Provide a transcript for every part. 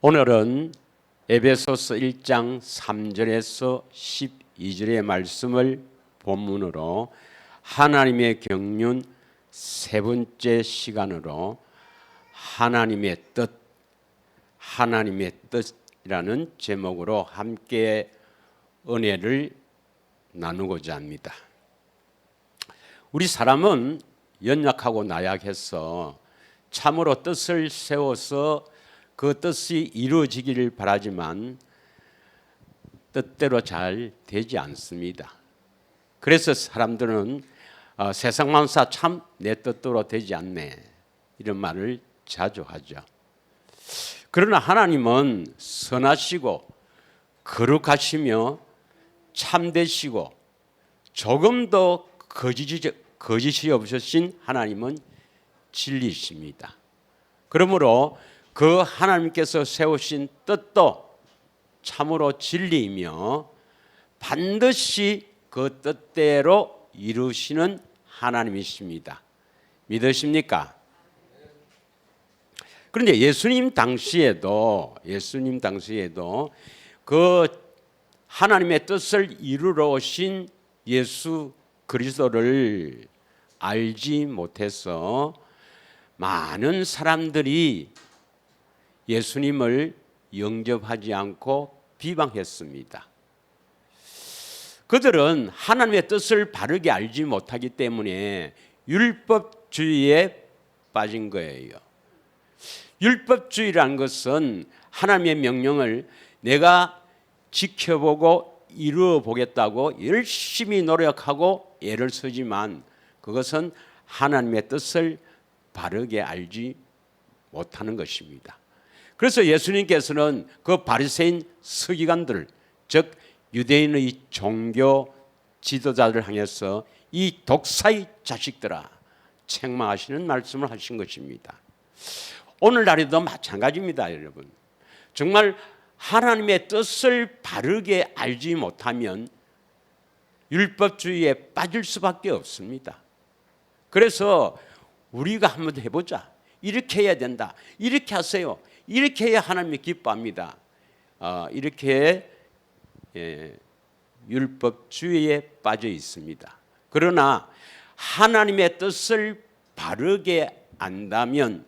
오늘은 에베소서 1장 3절에서 12절의 말씀을 본문으로 하나님의 경륜 세 번째 시간으로 하나님의 뜻이라는 제목으로 함께 은혜를 나누고자 합니다. 우리 사람은 연약하고 나약해서 참으로 뜻을 세워서 그 뜻이 이루어지기를 바라지만 뜻대로 잘 되지 않습니다. 그래서 사람들은 세상 만사 참 내 뜻대로 되지 않네 이런 말을 자주 하죠. 그러나 하나님은 선하시고 거룩하시며 참되시고 조금도 거짓이 없으신 하나님은 진리이십니다. 그러므로 그 하나님께서 세우신 뜻도 참으로 진리이며 반드시 그 뜻대로 이루시는 하나님이십니다. 믿으십니까? 그런데 예수님 당시에도 그 하나님의 뜻을 이루러 오신 예수 그리스도를 알지 못해서 많은 사람들이 예수님을 영접하지 않고 비방했습니다. 그들은 하나님의 뜻을 바르게 알지 못하기 때문에 율법주의에 빠진 거예요. 율법주의라는 것은 하나님의 명령을 내가 지켜보고 이루어 보겠다고 열심히 노력하고 애를 쓰지만 그것은 하나님의 뜻을 바르게 알지 못하는 것입니다. 그래서 예수님께서는 그 바리새인 서기관들, 즉 유대인의 종교 지도자들 향해서 이 독사의 자식들아 책망하시는 말씀을 하신 것입니다. 오늘날에도 마찬가지입니다, 여러분. 정말 하나님의 뜻을 바르게 알지 못하면 율법주의에 빠질 수밖에 없습니다. 그래서 우리가 한번 해보자. 이렇게 해야 된다. 이렇게 하세요. 이렇게 해야 하나님이 기뻐합니다. 이렇게 율법주의에 빠져 있습니다. 그러나 하나님의 뜻을 바르게 안다면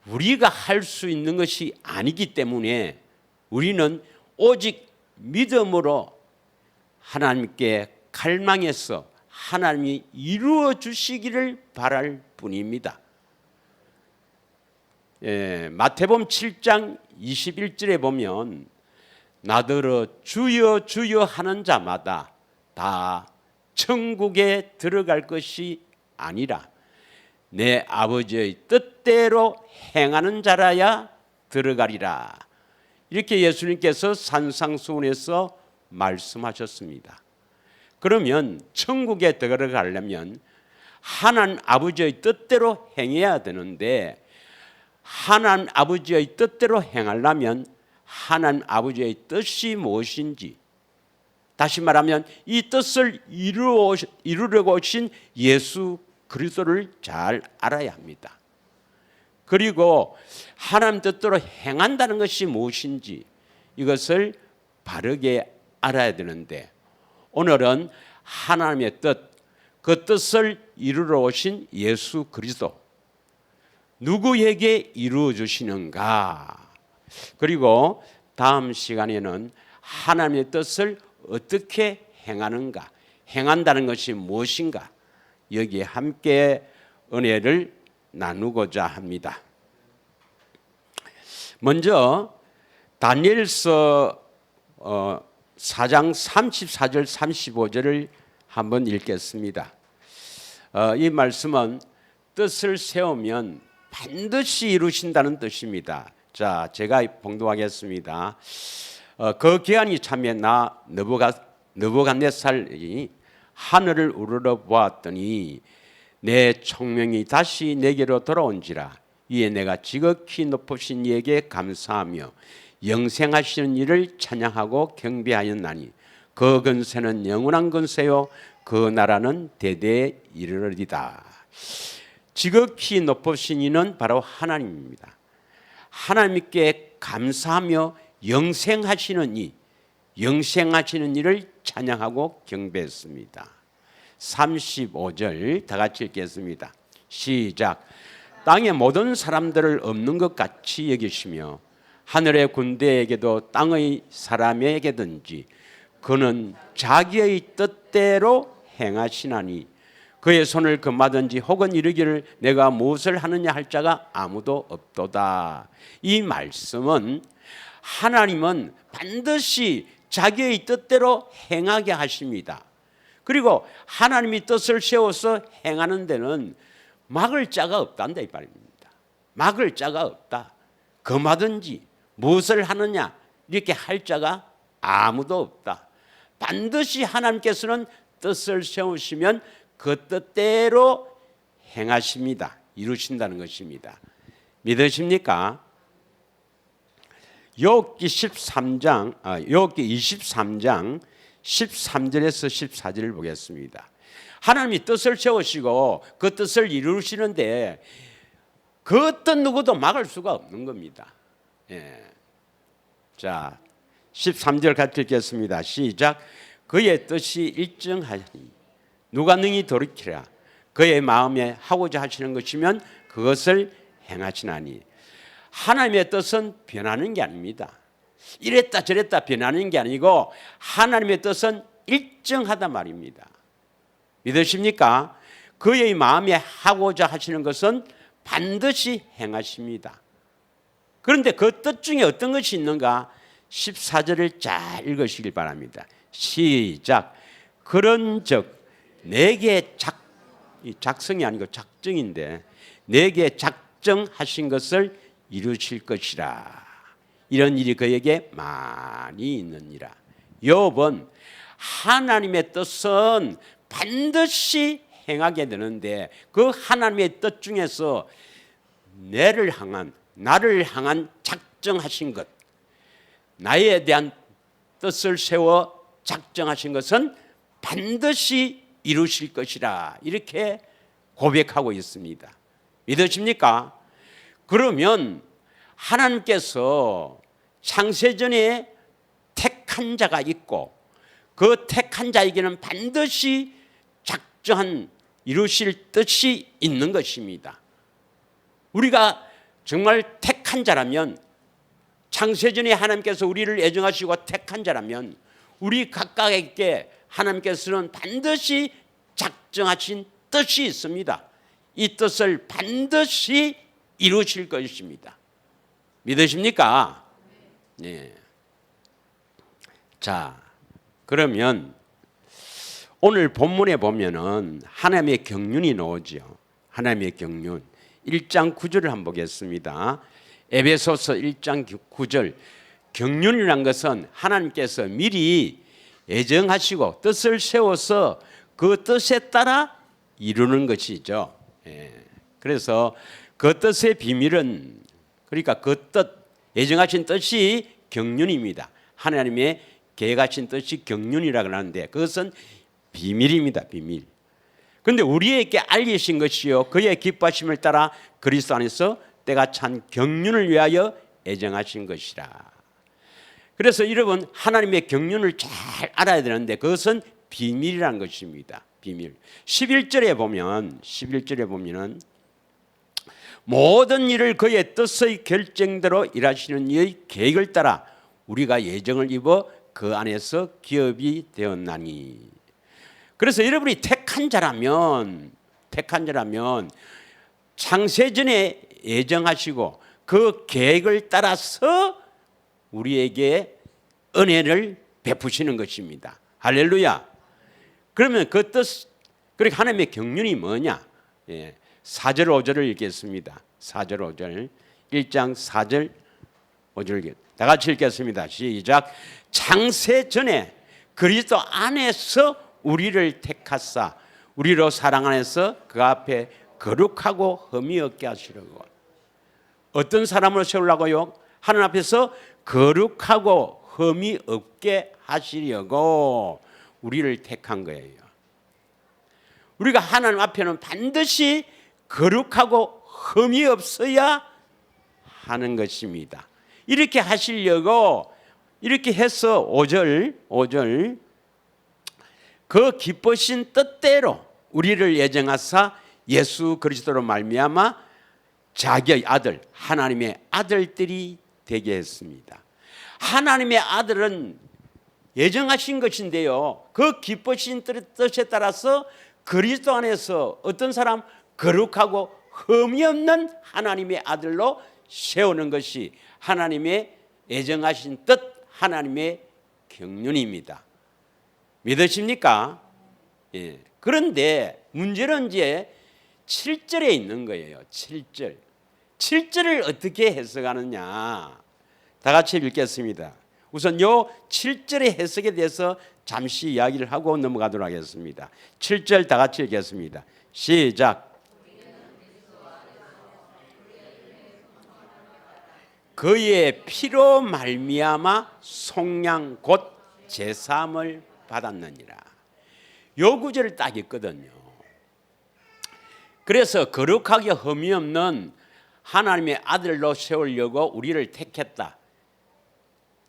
우리가 할 수 있는 것이 아니기 때문에 우리는 오직 믿음으로 하나님께 갈망해서 하나님이 이루어 주시기를 바랄 뿐입니다. 마태복음 7장 21절에 보면 나더러 주여 주여 하는 자마다 다 천국에 들어갈 것이 아니라 내 아버지의 뜻대로 행하는 자라야 들어가리라. 이렇게 예수님께서 산상수훈에서 말씀하셨습니다. 그러면 천국에 들어가려면 하나님 아버지의 뜻대로 행해야 되는데 하나님 아버지의 뜻대로 행하려면 하나님 아버지의 뜻이 무엇인지, 다시 말하면 이 뜻을 이루려고 오신 예수 그리스도를 잘 알아야 합니다. 그리고 하나님 뜻대로 행한다는 것이 무엇인지 이것을 바르게 알아야 되는데 오늘은 하나님의 뜻, 그 뜻을 이루러 오신 예수 그리스도 누구에게 이루어 주시는가? 그리고 다음 시간에는 하나님의 뜻을 어떻게 행하는가? 행한다는 것이 무엇인가? 여기에 함께 은혜를 나누고자 합니다. 먼저 다니엘서 4장 34절 35절을 한번 읽겠습니다. 이 말씀은 뜻을 세우면 반드시 이루신다는 뜻입니다. 자, 제가 봉독하겠습니다. 그 기한이 차면 나 느부갓네살이 하늘을 우러러 보았더니 내 총명이 다시 내게로 돌아온지라. 이에 내가 지극히 높으신 이에게 감사하며 영생하시는 이를 찬양하고 경배하였나니 그 근세는 영원한 근세요 그 나라는 대대에 이르리다. 지극히 높으신 이는 바로 하나님입니다. 하나님께 감사하며 영생하시는 이를 찬양하고 경배했습니다. 35절 다 같이 읽겠습니다. 시작. 땅의 모든 사람들을 없는 것 같이 여기시며 하늘의 군대에게도 땅의 사람에게든지 그는 자기의 뜻대로 행하시나니 그의 손을 금하든지 혹은 이르기를 내가 무엇을 하느냐 할 자가 아무도 없도다. 이 말씀은 하나님은 반드시 자기의 뜻대로 행하게 하십니다. 그리고 하나님이 뜻을 세워서 행하는 데는 막을 자가 없단다 이 말입니다. 막을 자가 없다. 금하든지 무엇을 하느냐 이렇게 할 자가 아무도 없다. 반드시 하나님께서는 뜻을 세우시면 그 뜻대로 행하십니다. 이루신다는 것입니다. 믿으십니까? 욥기 23장 13절에서 14절을 보겠습니다. 하나님이 뜻을 세우시고 그 뜻을 이루시는데 그 어떤 누구도 막을 수가 없는 겁니다. 예. 자, 13절 같이 읽겠습니다. 시작. 그의 뜻이 일정하니 누가 능히 돌이키랴. 그의 마음에 하고자 하시는 것이면 그것을 행하시나니. 하나님의 뜻은 변하는 게 아닙니다. 이랬다 저랬다 변하는 게 아니고 하나님의 뜻은 일정하단 말입니다. 믿으십니까? 그의 마음에 하고자 하시는 것은 반드시 행하십니다. 그런데 그 뜻 중에 어떤 것이 있는가? 14절을 잘 읽으시길 바랍니다. 시작. 그런즉 내게 작성이 아니고 작정인데 내게 작정하신 것을 이루실 것이라. 이런 일이 그에게 많이 있느니라. 욥은 하나님의 뜻은 반드시 행하게 되는데 그 하나님의 뜻 중에서 나를 향한 작정하신 것, 나에 대한 뜻을 세워 작정하신 것은 반드시 이루실 것이라 이렇게 고백하고 있습니다. 믿으십니까? 그러면 하나님께서 창세전에 택한 자가 있고 그 택한 자에게는 반드시 작정한 이루실 뜻이 있는 것입니다. 우리가 정말 택한 자라면 창세전에 하나님께서 우리를 애정하시고 택한 자라면 우리 각각에게 하나님께서는 반드시 작정하신 뜻이 있습니다. 이 뜻을 반드시 이루실 것입니다. 믿으십니까? 네. 자, 그러면 오늘 본문에 보면은 하나님의 경륜이 나오죠. 하나님의 경륜. 1장 9절을 한번 보겠습니다. 에베소서 1장 9절. 경륜이란 것은 하나님께서 미리 예정하시고 뜻을 세워서 그 뜻에 따라 이루는 것이죠. 그래서 그 뜻의 비밀은 그러니까 그 뜻, 예정하신 뜻이 경륜입니다. 하나님의 계획하신 뜻이 경륜이라고 하는데 그것은 비밀입니다. 비밀. 그런데 우리에게 알리신 것이요 그의 기뻐하심을 따라 그리스도 안에서 때가 찬 경륜을 위하여 예정하신 것이라. 그래서 여러분 하나님의 경륜을 잘 알아야 되는데 그것은 비밀이라는 것입니다. 비밀. 11절에 보면은 모든 일을 그의 뜻의 결정대로 일하시는 이의 계획을 따라 우리가 예정을 입어 그 안에서 기업이 되었나니. 그래서 여러분이 택한 자라면 창세전에 예정하시고 그 계획을 따라서 우리에게 은혜를 베푸시는 것입니다. 할렐루야. 그러면 그 뜻, 그러니까 하나님의 경륜이 뭐냐? 4절 5절을 읽겠습니다. 4절 5절. 1장 4절 5절 다 같이 읽겠습니다. 시작. 창세 전에 그리스도 안에서 우리를 택하사 우리로 사랑 안에서 그 앞에 거룩하고 흠이 없게 하시려고. 어떤 사람으로 세우려고요? 하나님 앞에서 거룩하고 흠이 없게 하시려고 우리를 택한 거예요. 우리가 하나님 앞에는 반드시 거룩하고 흠이 없어야 하는 것입니다. 이렇게 하시려고 이렇게 해서 5절 그 기쁘신 뜻대로 우리를 예정하사 예수 그리스도로 말미암아 자기의 아들 하나님의 아들들이 되게 했습니다. 하나님의 아들은 예정하신 것인데요, 그 기쁘신 뜻에 따라서 그리스도 안에서 어떤 사람 거룩하고 흠이 없는 하나님의 아들로 세우는 것이 하나님의 예정하신 뜻, 하나님의 경륜입니다. 믿으십니까? 예. 그런데 문제는 이제 7절에 있는 거예요. 7절을 어떻게 해석하느냐, 다 같이 읽겠습니다. 우선 요 7절의 해석에 대해서 잠시 이야기를 하고 넘어가도록 하겠습니다. 7절 다 같이 읽겠습니다. 시작. 그의 피로 말미암아 속량 곧 제사함을 받았느니라. 요 구절을 딱 있거든요. 그래서 거룩하게 흠이 없는 하나님의 아들로 세우려고 우리를 택했다.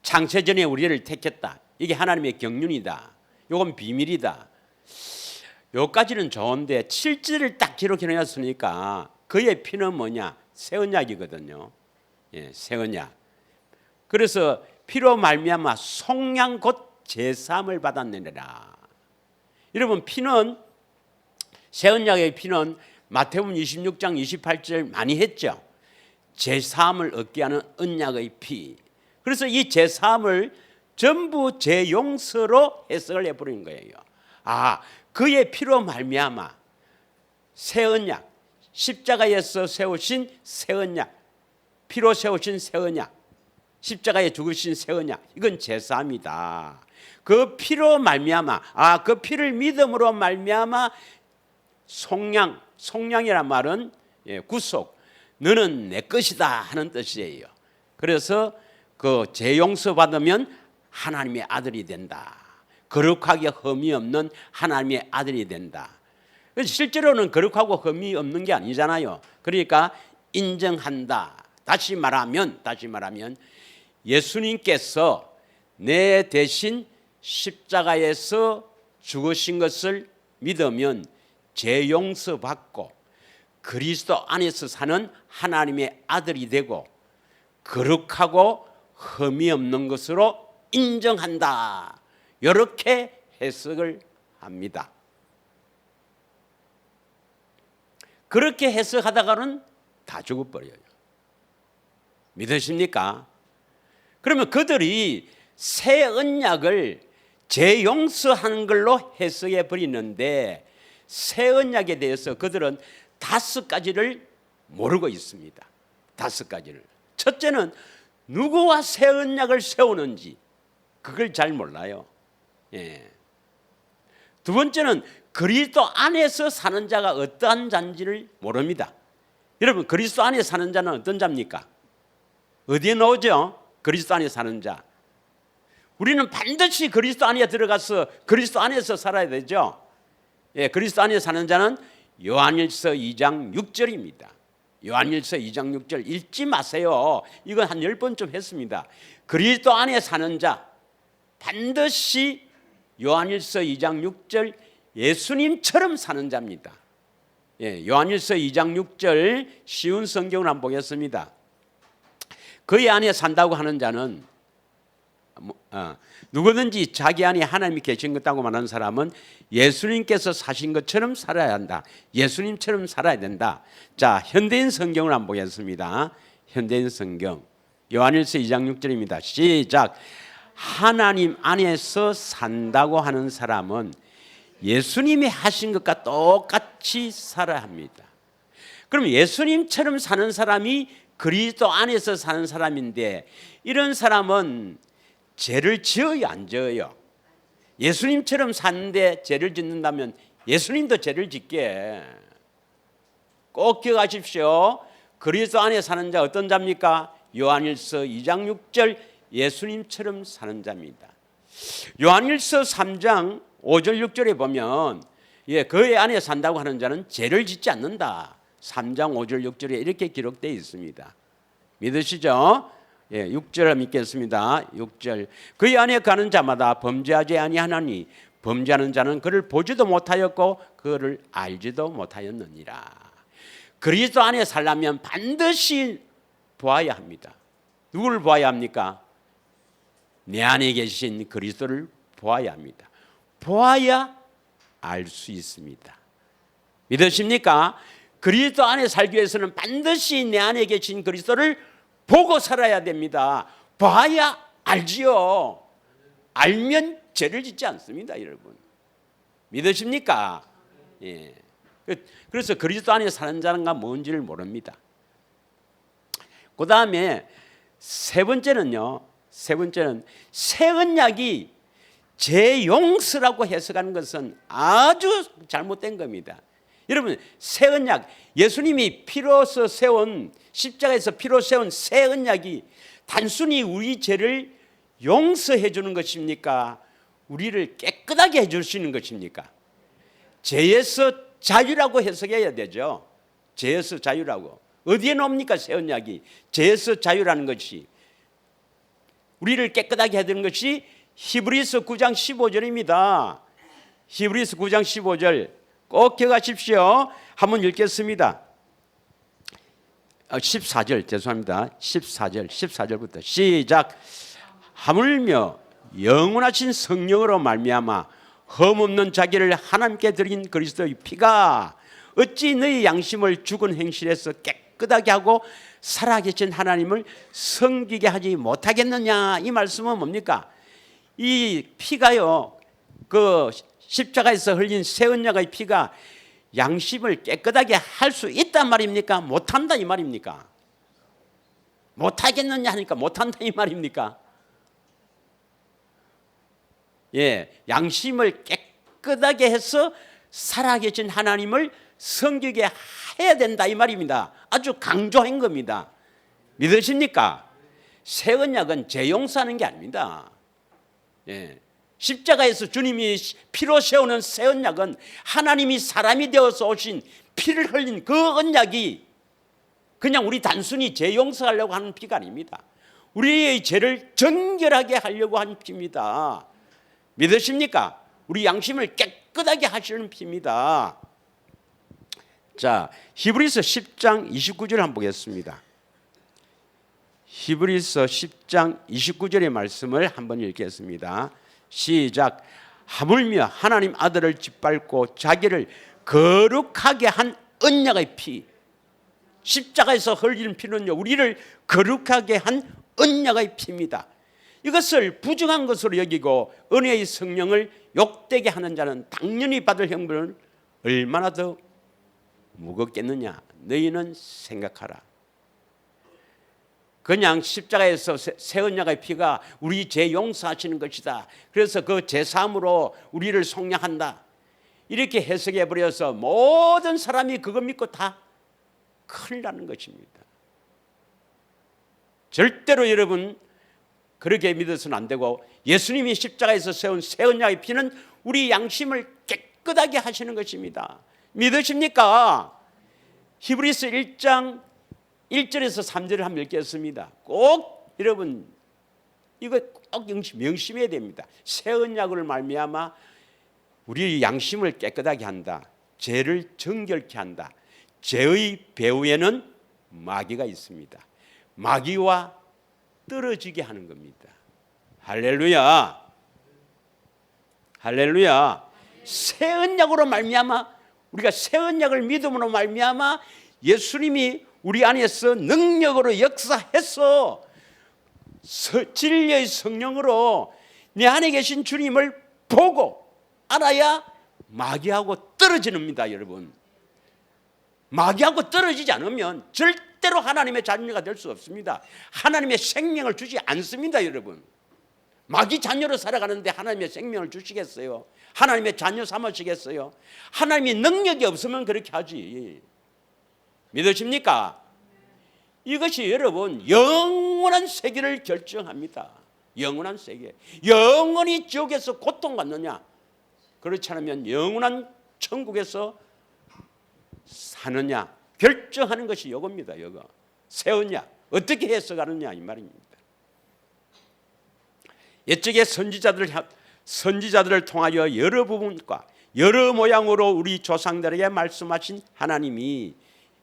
창세전에 우리를 택했다. 이게 하나님의 경륜이다. 이건 비밀이다. 여기까지는 좋은데 7절을 딱 기록해 놨으니까 그의 피는 뭐냐? 새 언약이거든요. 예, 새 언약. 그래서 피로 말미암아 속량 곧 제사함을 받았느니라. 여러분, 피는, 새 언약의 피는 마태복음 26장 28절 많이 했죠. 제사함을 얻게 하는 언약의 피. 그래서 이 제사함을 전부 제용서로 해석을 해버린 거예요. 아, 그의 피로 말미암아 새 언약, 십자가에서 세우신 새 언약, 피로 세우신 새 언약, 십자가에 죽으신 새 언약, 이건 제사함이다. 그 피로 말미암아, 그 피를 믿음으로 말미암아 속량이란 말은 구속, 너는 내 것이다 하는 뜻이에요. 그래서 그 재용서 받으면 하나님의 아들이 된다. 거룩하게 흠이 없는 하나님의 아들이 된다. 실제로는 거룩하고 흠이 없는 게 아니잖아요. 그러니까 인정한다. 다시 말하면 예수님께서 내 대신 십자가에서 죽으신 것을 믿으면 죄 용서받고 그리스도 안에서 사는 하나님의 아들이 되고 거룩하고 흠이 없는 것으로 인정한다. 이렇게 해석을 합니다. 그렇게 해석하다가는 다 죽어버려요. 믿으십니까? 그러면 그들이 새 언약을 재용서하는 걸로 해석해 버리는데 새 언약에 대해서 그들은 5가지를 모르고 있습니다. 5가지를. 첫째는 누구와 새 언약을 세우는지 그걸 잘 몰라요. 예. 두 번째는 그리스도 안에서 사는 자가 어떠한 자인지를 모릅니다. 여러분, 그리스도 안에 사는 자는 어떤 자입니까? 어디에 나오죠? 그리스도 안에 사는 자. 우리는 반드시 그리스도 안에 들어가서 그리스도 안에서 살아야 되죠. 예, 그리스도 안에 사는 자는 요한일서 2장 6절입니다. 요한일서 2장 6절 읽지 마세요. 이건 한 10번쯤 했습니다. 그리스도 안에 사는 자, 반드시 요한일서 2장 6절 예수님처럼 사는 자입니다. 예, 요한일서 2장 6절 쉬운 성경을 한번 보겠습니다. 그의 안에 산다고 하는 자는 누구든지 자기 안에 하나님이 계신 것다고 말하는 사람은 예수님께서 사신 것처럼 살아야 한다. 예수님처럼 살아야 된다. 자, 현대인 성경을 한번 보겠습니다. 현대인 성경 요한일서 2장 6절입니다. 시작. 하나님 안에서 산다고 하는 사람은 예수님이 하신 것과 똑같이 살아야 합니다. 그럼 예수님처럼 사는 사람이 그리스도 안에서 사는 사람인데 이런 사람은 죄를 지어요, 안 지어요? 예수님처럼 사는데 죄를 짓는다면 예수님도 죄를 짓게. 꼭 기억하십시오. 그리스도 안에 사는 자 어떤 자입니까? 요한일서 2장 6절 예수님처럼 사는 자입니다. 요한일서 3장 5절 6절에 보면 그의 안에 산다고 하는 자는 죄를 짓지 않는다. 3장 5절 6절에 이렇게 기록되어 있습니다. 믿으시죠? 예, 6절 믿겠습니다. 6절. 그의 안에 가는 자마다 범죄하지 아니하나니 범죄하는 자는 그를 보지도 못하였고 그를 알지도 못하였느니라. 그리스도 안에 살려면 반드시 보아야 합니다. 누구를 보아야 합니까? 내 안에 계신 그리스도를 보아야 합니다. 보아야 알 수 있습니다. 믿으십니까? 그리스도 안에 살기 위해서는 반드시 내 안에 계신 그리스도를 보고 살아야 됩니다. 봐야 알지요. 알면 죄를 짓지 않습니다, 여러분. 믿으십니까? 예. 그래서 그리스도 안에 사는 자는가 뭔지를 모릅니다. 그 다음에 세 번째는요. 세 번째는 새 언약이 재용서라고 해석하는 것은 아주 잘못된 겁니다. 여러분, 새 언약, 예수님이 피로서 세운, 십자가에서 피로 세운 새 언약이 단순히 우리 죄를 용서해 주는 것입니까? 우리를 깨끗하게 해 주시는 것입니까? 죄에서 자유라고 해석해야 되죠. 죄에서 자유라고. 어디에 나옵니까? 새 언약이. 죄에서 자유라는 것이. 우리를 깨끗하게 해주는 것이 히브리서 9장 15절입니다. 히브리서 9장 15절 꼭 기억하십시오. 한번 읽겠습니다. 14절 죄송합니다. 14절부터 시작. 하물며 영원하신 성령으로 말미암아 흠없는 자기를 하나님께 드린 그리스도의 피가 어찌 너희 양심을 죽은 행실에서 깨끗하게 하고 살아계신 하나님을 섬기게 하지 못하겠느냐. 이 말씀은 뭡니까? 이 피가요, 그 십자가에서 흘린 새 언약의 피가 양심을 깨끗하게 할 수 있단 말입니까? 못한다 이 말입니까? 못하겠느냐 하니까 못한다 이 말입니까? 예, 양심을 깨끗하게 해서 살아계신 하나님을 섬기게 해야 된다 이 말입니다. 아주 강조한 겁니다. 믿으십니까? 새 언약은 재용서하는 게 아닙니다. 예. 십자가에서 주님이 피로 세우는 새 언약은 하나님이 사람이 되어서 오신 피를 흘린 그 언약이 그냥 우리 단순히 죄 용서하려고 하는 피가 아닙니다. 우리의 죄를 정결하게 하려고 하는 피입니다. 믿으십니까? 우리 양심을 깨끗하게 하시는 피입니다. 자, 히브리서 10장 29절 한번 보겠습니다. 히브리서 10장 29절의 말씀을 한번 읽겠습니다. 시작. 하물며 하나님 아들을 짓밟고 자기를 거룩하게 한 언약의 피, 십자가에서 흘리는 피는요, 우리를 거룩하게 한 언약의 피입니다. 이것을 부정한 것으로 여기고 은혜의 성령을 욕되게 하는 자는 당연히 받을 형벌을 얼마나 더 무겁겠느냐. 너희는 생각하라. 그냥 십자가에서 새 언약의 피가 우리 죄 용서하시는 것이다. 그래서 그 제사함으로 우리를 속량한다. 이렇게 해석해 버려서 모든 사람이 그거 믿고 다 큰일 나는 것입니다. 절대로 여러분 그렇게 믿어서는 안 되고, 예수님이 십자가에서 세운 새 언약의 피는 우리 양심을 깨끗하게 하시는 것입니다. 믿으십니까? 히브리서 1장 1절에서 3절을 한번 읽겠습니다. 꼭 여러분 이거 꼭 명심해야 됩니다. 새 언약을 말미암아 우리 양심을 깨끗하게 한다. 죄를 정결케 한다. 죄의 배후에는 마귀가 있습니다. 마귀와 떨어지게 하는 겁니다. 할렐루야. 할렐루야. 새 언약으로 말미암아, 우리가 새 언약을 믿음으로 말미암아 예수님이 우리 안에서 능력으로 역사해서 진리의 성령으로 내 안에 계신 주님을 보고 알아야 마귀하고 떨어집니다, 여러분. 마귀하고 떨어지지 않으면 절대로 하나님의 자녀가 될 수 없습니다. 하나님의 생명을 주지 않습니다, 여러분. 마귀 자녀로 살아가는데 하나님의 생명을 주시겠어요? 하나님의 자녀 삼으시겠어요? 하나님의 능력이 없으면 그렇게 하지. 믿으십니까? 이것이 여러분 영원한 세계를 결정합니다. 영원한 세계. 영원히 지옥에서 고통받느냐, 그렇지 않으면 영원한 천국에서 사느냐 결정하는 것이 이겁니다. 이거 새 언약. 어떻게 해석하느냐 이 말입니다. 옛적의 선지자들을 통하여 여러 부분과 여러 모양으로 우리 조상들에게 말씀하신 하나님이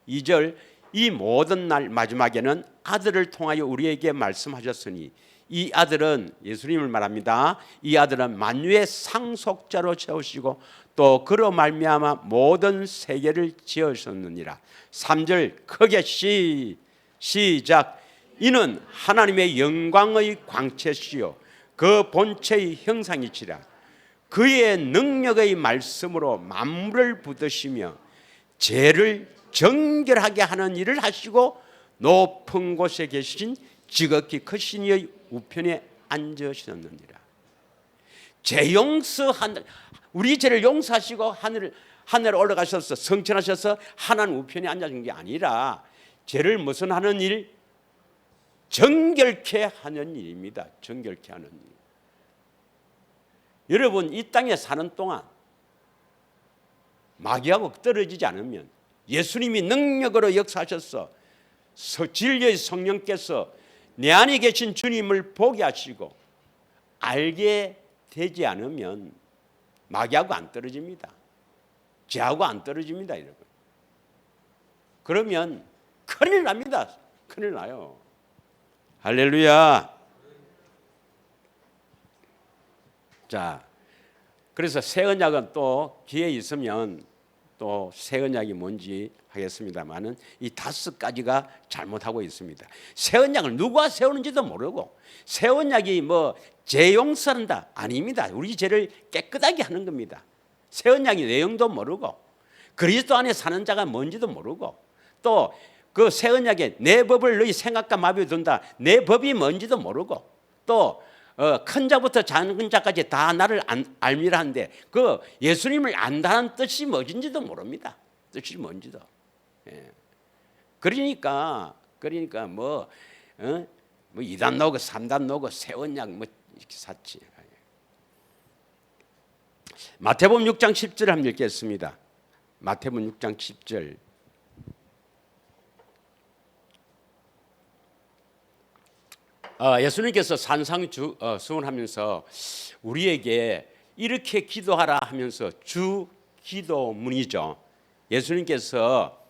2절 이 모든 날 마지막에는 아들을 통하여 우리에게 말씀하셨으니 이 아들은 예수님을 말합니다. 이 아들은 만유의 상속자로 세우시고 또 그로 말미암아 모든 세계를 지으셨느니라. 3절 크게 시작 이는 하나님의 영광의 광채시요 그 본체의 형상이시라. 그의 능력의 말씀으로 만물을 붙드시며 죄를 정결하게 하는 일을 하시고 높은 곳에 계신 지극히 크신 이의 우편에 앉으셨느니라. 죄 용서한 우리 죄를 용서하시고 하늘 올라가셔서 성천하셔서 하나님 우편에 앉으신 게 아니라 죄를 무슨 하는 일? 정결케 하는 일입니다. 정결케 하는 일. 여러분 이 땅에 사는 동안 마귀하고 떨어지지 않으면 예수님이 능력으로 역사하셔서 진리의 성령께서 내 안에 계신 주님을 보게 하시고 알게 되지 않으면 마귀하고 안 떨어집니다. 죄하고 안 떨어집니다, 여러분. 그러면 큰일 납니다. 큰일 나요. 할렐루야. 자, 그래서 새 언약은 또 기회 있으면 또 새 언약이 뭔지 하겠습니다만은 이 5가지가 잘못하고 있습니다. 새 언약을 누가 세우는지도 모르고 새 언약이 뭐 죄 용서한다 아닙니다. 우리 죄를 깨끗하게 하는 겁니다. 새 언약의 내용도 모르고 그리스도 안에 사는 자가 뭔지도 모르고 또 그 새 언약에 내 법을 너희 생각과 마음에 둔다. 내 법이 뭔지도 모르고 또 큰 자부터 작은 자까지 다 나를 알미라 하는데 그 예수님을 안다는 뜻이 뭔지도 모릅니다. 뜻이 뭔지도. 예. 그러니까 뭐 2단 노고 3단 노고 새 언약 뭐 이렇게 샀지. 마태복음 6장 10절 한번 읽겠습니다. 마태복음 6장 10절. 예수님께서 산상수훈하면서 우리에게 이렇게 기도하라 하면서 주 기도문이죠. 예수님께서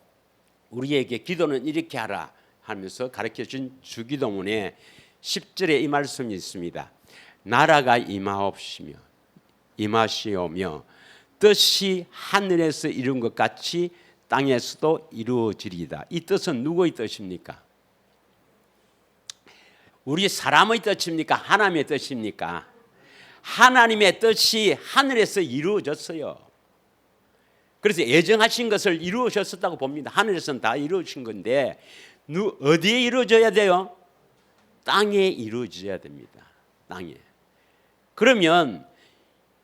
우리에게 기도는 이렇게 하라 하면서 가르쳐준 주 기도문에 10절에 이 말씀이 있습니다. 나라가 임하시오며 뜻이 하늘에서 이룬 것 같이 땅에서도 이루어지리이다. 이 뜻은 누구의 뜻입니까? 우리 사람의 뜻입니까? 하나님의 뜻입니까? 하나님의 뜻이 하늘에서 이루어졌어요. 그래서 예정하신 것을 이루어졌다고 봅니다. 하늘에서는 다 이루어진 건데 어디에 이루어져야 돼요? 땅에 이루어져야 됩니다. 땅에. 그러면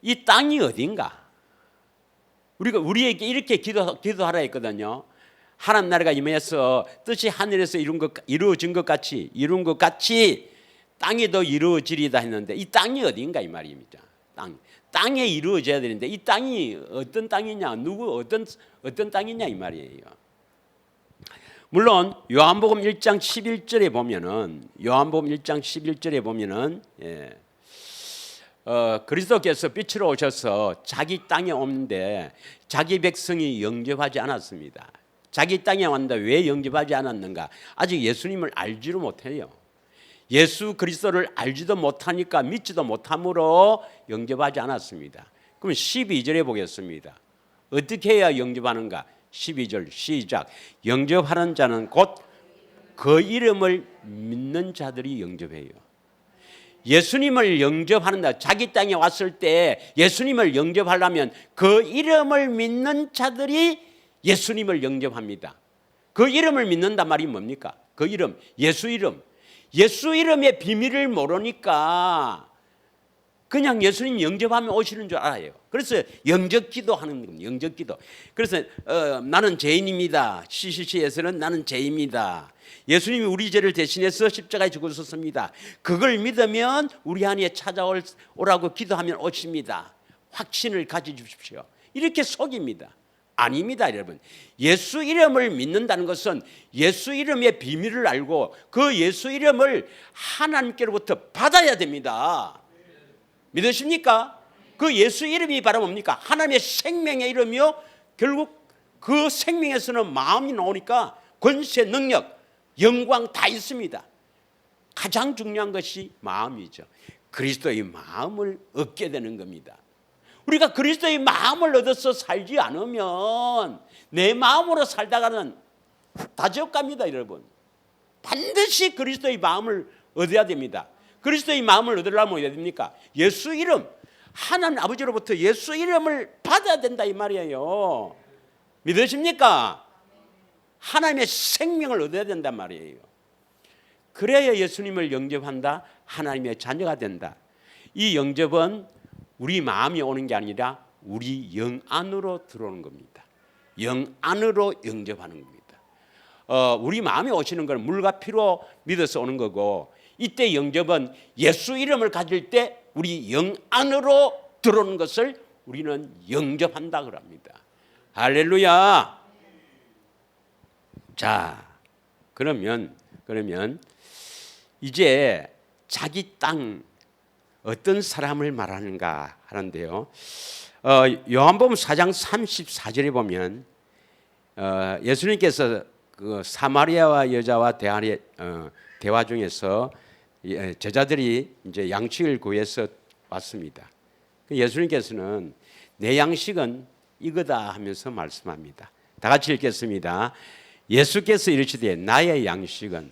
이 땅이 어딘가? 우리에게 이렇게 기도하라 했거든요. 하나님 나라가 임해서 뜻이 하늘에서 이루어진 것 같이 이룬 것 같이 땅에도 이루어지리다 했는데 이 땅이 어딘가 이 말입니다. 땅에 이루어져야 되는데 이 땅이 어떤 땅이냐, 어떤 땅이냐 이 말이에요. 물론 요한복음 1장 11절에 보면은 그리스도께서 빛으로 오셔서 자기 땅에 오는데 자기 백성이 영접하지 않았습니다. 자기 땅에 왔는데 왜 영접하지 않았는가? 아직 예수님을 알지를 못해요. 예수 그리스도를 알지도 못하니까 믿지도 못함으로 영접하지 않았습니다. 그럼 12절에 보겠습니다. 어떻게 해야 영접하는가? 12절 시작. 영접하는 자는 곧 그 이름을 믿는 자들이 영접해요. 예수님을 영접하는다. 자기 땅에 왔을 때 예수님을 영접하려면 그 이름을 믿는 자들이 예수님을 영접합니다. 그 이름을 믿는단 말이 뭡니까? 그 이름, 예수 이름. 예수 이름의 비밀을 모르니까 그냥 예수님 영접하면 오시는 줄 알아요. 그래서 영접기도 하는 겁니다. 영접기도. 그래서 나는 죄인입니다. CCC에서는 나는 죄입니다. 예수님이 우리 죄를 대신해서 십자가에 죽으셨습니다. 그걸 믿으면 우리 안에 찾아오라고 기도하면 오십니다. 확신을 가져주십시오. 이렇게 속입니다. 아닙니다, 여러분. 예수 이름을 믿는다는 것은 예수 이름의 비밀을 알고 그 예수 이름을 하나님께로부터 받아야 됩니다. 믿으십니까? 그 예수 이름이 바로 뭡니까? 하나님의 생명의 이름이요. 결국 그 생명에서는 마음이 나오니까 권세, 능력, 영광 다 있습니다. 가장 중요한 것이 마음이죠. 그리스도의 마음을 얻게 되는 겁니다. 우리가 그리스도의 마음을 얻어서 살지 않으면 내 마음으로 살다가는 다 지옥갑니다, 여러분. 반드시 그리스도의 마음을 얻어야 됩니다. 그리스도의 마음을 얻으려면 어떻게 됩니까? 예수 이름, 하나님 아버지로부터 예수 이름을 받아야 된다 이 말이에요. 믿으십니까? 하나님의 생명을 얻어야 된단 말이에요. 그래야 예수님을 영접한다, 하나님의 자녀가 된다. 이 영접은 우리 마음이 오는 게 아니라 우리 영 안으로 들어오는 겁니다. 영 안으로 영접하는 겁니다. 우리 마음에 오시는 건 물과 피로 믿어서 오는 거고, 이때 영접은 예수 이름을 가질 때 우리 영 안으로 들어오는 것을 우리는 영접한다 그럽니다. 할렐루야. 자, 그러면 이제 자기 땅 어떤 사람을 말하는가 하는데요. 요한복음 4장 34절에 보면 예수님께서 그 사마리아와 여자와 대화 중에서 제자들이 이제 양식을 구해서 왔습니다. 예수님께서는 내 양식은 이거다 하면서 말씀합니다. 다 같이 읽겠습니다. 예수께서 이르시되 나의 양식은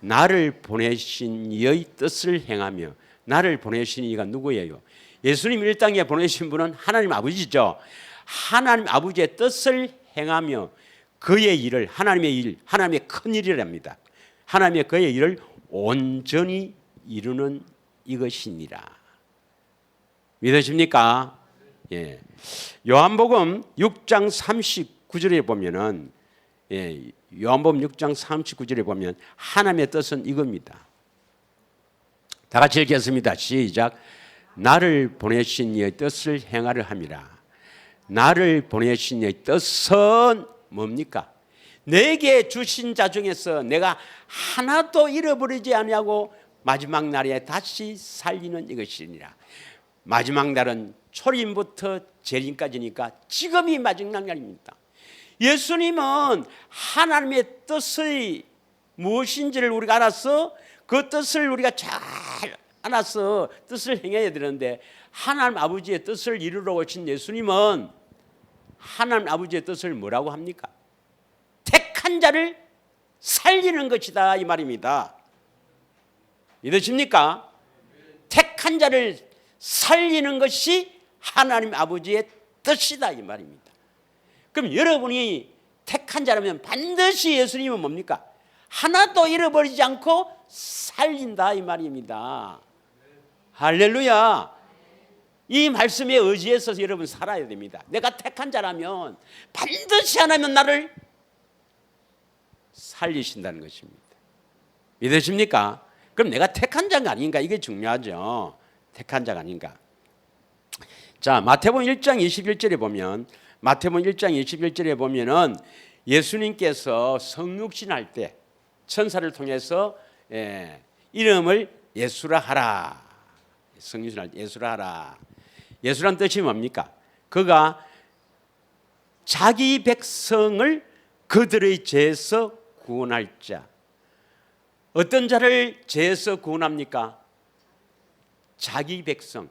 나를 보내신 이의 뜻을 행하며, 나를 보내신 이가 누구예요? 예수님 이 땅에 보내신 분은 하나님 아버지죠. 하나님 아버지의 뜻을 행하며 그의 일을, 하나님의 일, 하나님의 큰 일이랍니다. 하나님의 그의 일을 온전히 이루는 이것이니라. 믿으십니까? 예. 요한복음 6장 39절에 보면은, 요한복음 6장 39절에 보면 하나님의 뜻은 이겁니다. 다 같이 읽겠습니다. 시작. 나를 보내신 이의 뜻을 행하려 함이라. 나를 보내신 이의 뜻은 뭡니까? 내게 주신 자 중에서 내가 하나도 잃어버리지 아니하고 마지막 날에 다시 살리는 이것이니라. 마지막 날은 초림부터 재림까지니까 지금이 마지막 날입니다. 예수님은 하나님의 뜻이 무엇인지를 우리가 알아서 그 뜻을 우리가 잘 알아서 뜻을 행해야 되는데, 하나님 아버지의 뜻을 이루러 오신 예수님은 하나님 아버지의 뜻을 뭐라고 합니까? 택한 자를 살리는 것이다 이 말입니다. 믿으십니까? 택한 자를 살리는 것이 하나님 아버지의 뜻이다 이 말입니다. 그럼 여러분이 택한 자라면 반드시 예수님은 뭡니까? 하나도 잃어버리지 않고 살린다 이 말입니다. 할렐루야. 이 말씀에 의지해서 여러분 살아야 됩니다. 내가 택한 자라면 반드시 하나님은 나를 살리신다는 것입니다. 믿으십니까? 그럼 내가 택한 자가 아닌가? 이게 중요하죠. 택한 자가 아닌가? 자, 마태복음 1장 21절에 보면, 마태복음 1장 21절에 보면은 예수님께서 성육신할 때 천사를 통해서 이름을 예수라 하라. 성육신할 때 예수라 하라. 예수란 뜻이 뭡니까? 그가 자기 백성을 그들의 죄에서 구원할 자. 어떤 자를 죄에서 구원합니까? 자기 백성.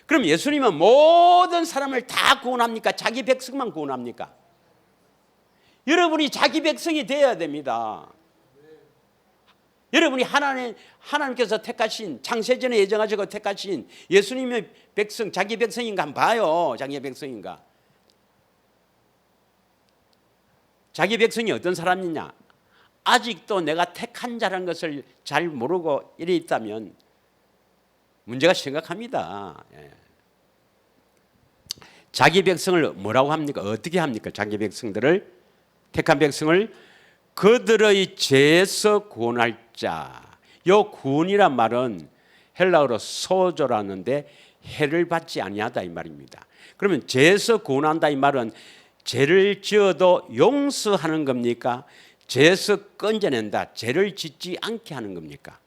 그럼 예수님은 모든 사람을 다 구원합니까? 자기 백성만 구원합니까? 여러분이 자기 백성이 되어야 됩니다. 여러분이 하나님께서 택하신, 창세전에 예정하시고 택하신 예수님의 백성, 자기 백성인가 한번 봐요. 자기 백성인가? 자기 백성이 어떤 사람이냐? 아직도 내가 택한 자라는 것을 잘 모르고 이래 있다면 문제가 심각합니다. 자기 백성을 뭐라고 합니까? 어떻게 합니까? 자기 백성들을, 택한 백성을 그들의 죄에서 구원할 자. 요 구원이란 말은 헬라어로 소조라는데 해를 받지 아니하다 이 말입니다. 그러면 죄에서 구원한다 이 말은 죄를 지어도 용서하는 겁니까? 죄에서 건져낸다, 죄를 짓지 않게 하는 겁니까?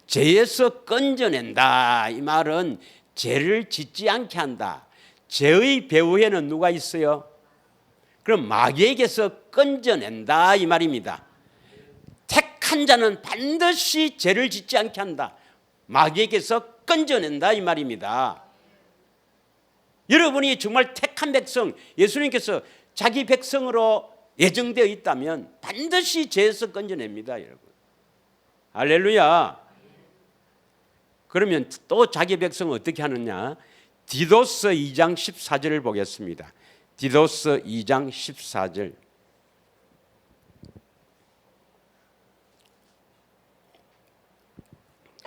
죄에서 건져낸다, 이 말은 죄를 짓지 않게 한다. 죄의 배후에는 누가 있어요? 그럼 마귀에게서 건져낸다, 이 말입니다. 택한 자는 반드시 죄를 짓지 않게 한다. 마귀에게서 건져낸다, 이 말입니다. 여러분이 정말 택한 백성, 예수님께서 자기 백성으로 예정되어 있다면 반드시 죄에서 건져냅니다, 여러분. 할렐루야. 그러면 또 자기 백성은 어떻게 하느냐? 디도서 2장 14절을 보겠습니다. 디도서 2장 14절.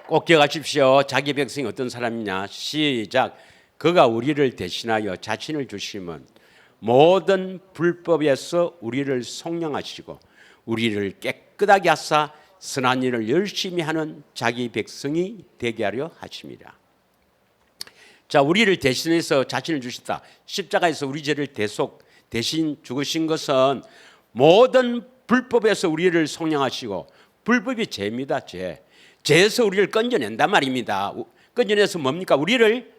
꼭 기억하십시오. 자기 백성이 어떤 사람이냐? 시작. 그가 우리를 대신하여 자신을 주심은 모든 불법에서 우리를 속량하시고 우리를 깨끗하게 하사 선한 일을 열심히 하는 자기 백성이 되게 하려 하심이라. 자, 우리를 대신해서 자신을 주셨다. 십자가에서 우리 죄를 대신 죽으신 것은 모든 불법에서 우리를 속량하시고, 불법이 죄입니다. 죄에서 우리를 건져낸단 말입니다. 건져내서 뭡니까? 우리를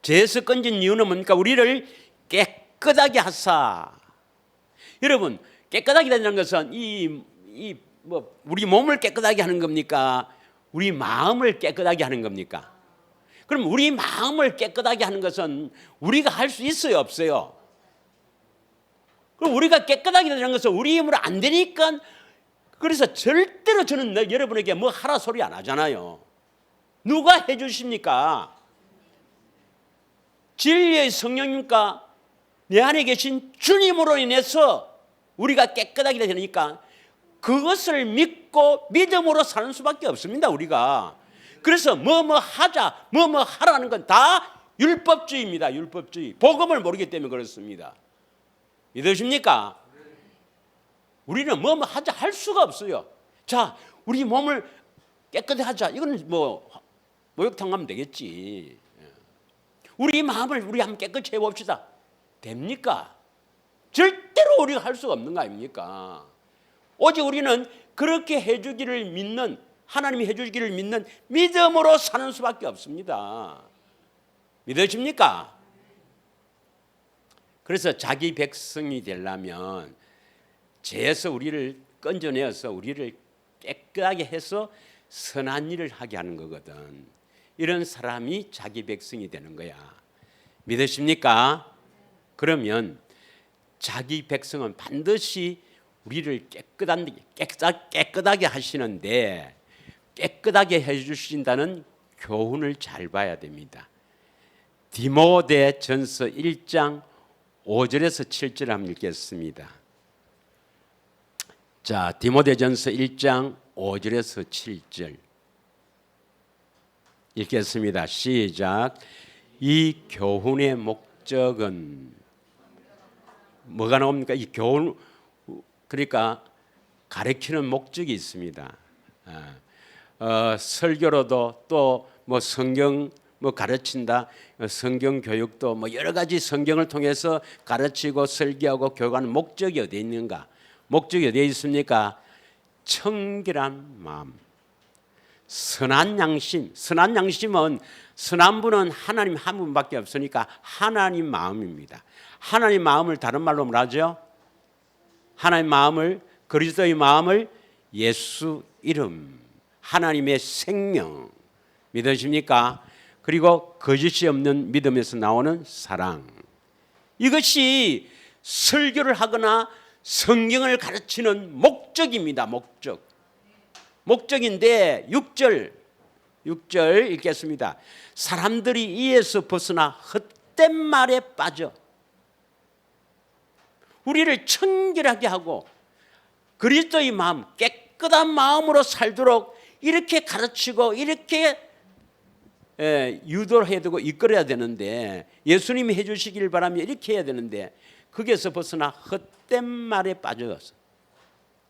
죄에서 건진 이유는 뭡니까? 우리를 깨끗하게 하사. 여러분, 깨끗하게 된다는 것은 우리 몸을 깨끗하게 하는 겁니까? 우리 마음을 깨끗하게 하는 겁니까? 그럼 우리 마음을 깨끗하게 하는 것은 우리가 할 수 있어요, 없어요? 그럼 우리가 깨끗하게 되는 것은 우리 힘으로 안 되니까, 그래서 절대로 저는 여러분에게 뭐 하라 소리 안 하잖아요. 누가 해주십니까? 진리의 성령님과 내 안에 계신 주님으로 인해서 우리가 깨끗하게 되니까 그것을 믿고 믿음으로 사는 수밖에 없습니다, 우리가. 그래서 뭐뭐 하자, 뭐뭐 하라는 건 다 율법주의입니다. 율법주의. 복음을 모르기 때문에 그렇습니다. 믿으십니까? 우리는 뭐뭐 하자 할 수가 없어요. 자, 우리 몸을 깨끗하게 하자. 이건 뭐 목욕탕 가면 되겠지. 우리 마음을 우리 한번 깨끗이 해봅시다. 됩니까? 절대로 우리가 할 수가 없는 거 아닙니까? 오직 우리는 그렇게 해주기를 믿는, 하나님이 해주기를 믿는 믿음으로 사는 수밖에 없습니다. 믿으십니까? 그래서 자기 백성이 되려면 죄에서 우리를 건져내어서 우리를 깨끗하게 해서 선한 일을 하게 하는 거거든. 이런 사람이 자기 백성이 되는 거야. 믿으십니까? 그러면 자기 백성은 반드시 우리를 깨끗하게 하시는데, 깨끗하게 해주신다는 교훈을 잘 봐야 됩니다. 디모데전서 1장 5절에서 7절 한번 읽겠습니다. 자, 디모데전서 1장 5절에서 7절 읽겠습니다. 시작. 이 교훈의 목적은 뭐가 나옵니까? 이 교훈, 그러니까 가르치는 목적이 있습니다. 설교로도 또 뭐 성경 뭐 가르친다, 성경 교육도 뭐 여러 가지 성경을 통해서 가르치고 설교하고 교육하는 목적이 어디에 있는가? 목적이 어디에 있습니까? 청결한 마음, 선한 양심. 선한 양심은, 선한 분은 하나님 한 분밖에 없으니까 하나님 마음입니다. 하나님 마음을 다른 말로 뭐라죠? 하나님 마음을, 그리스도의 마음을 예수 이름, 하나님의 생명. 믿으십니까? 그리고 거짓이 없는 믿음에서 나오는 사랑. 이것이 설교를 하거나 성경을 가르치는 목적입니다. 목적인데 6절 읽겠습니다. 사람들이 이에서 벗어나 헛된 말에 빠져 우리를 청결하게 하고 그리스도의 마음, 깨끗한 마음으로 살도록 이렇게 가르치고 이렇게 유도를 해야 되고 이끌어야 되는데, 예수님이 해주시길 바라며 이렇게 해야 되는데 거기에서 벗어나 헛된 말에 빠져서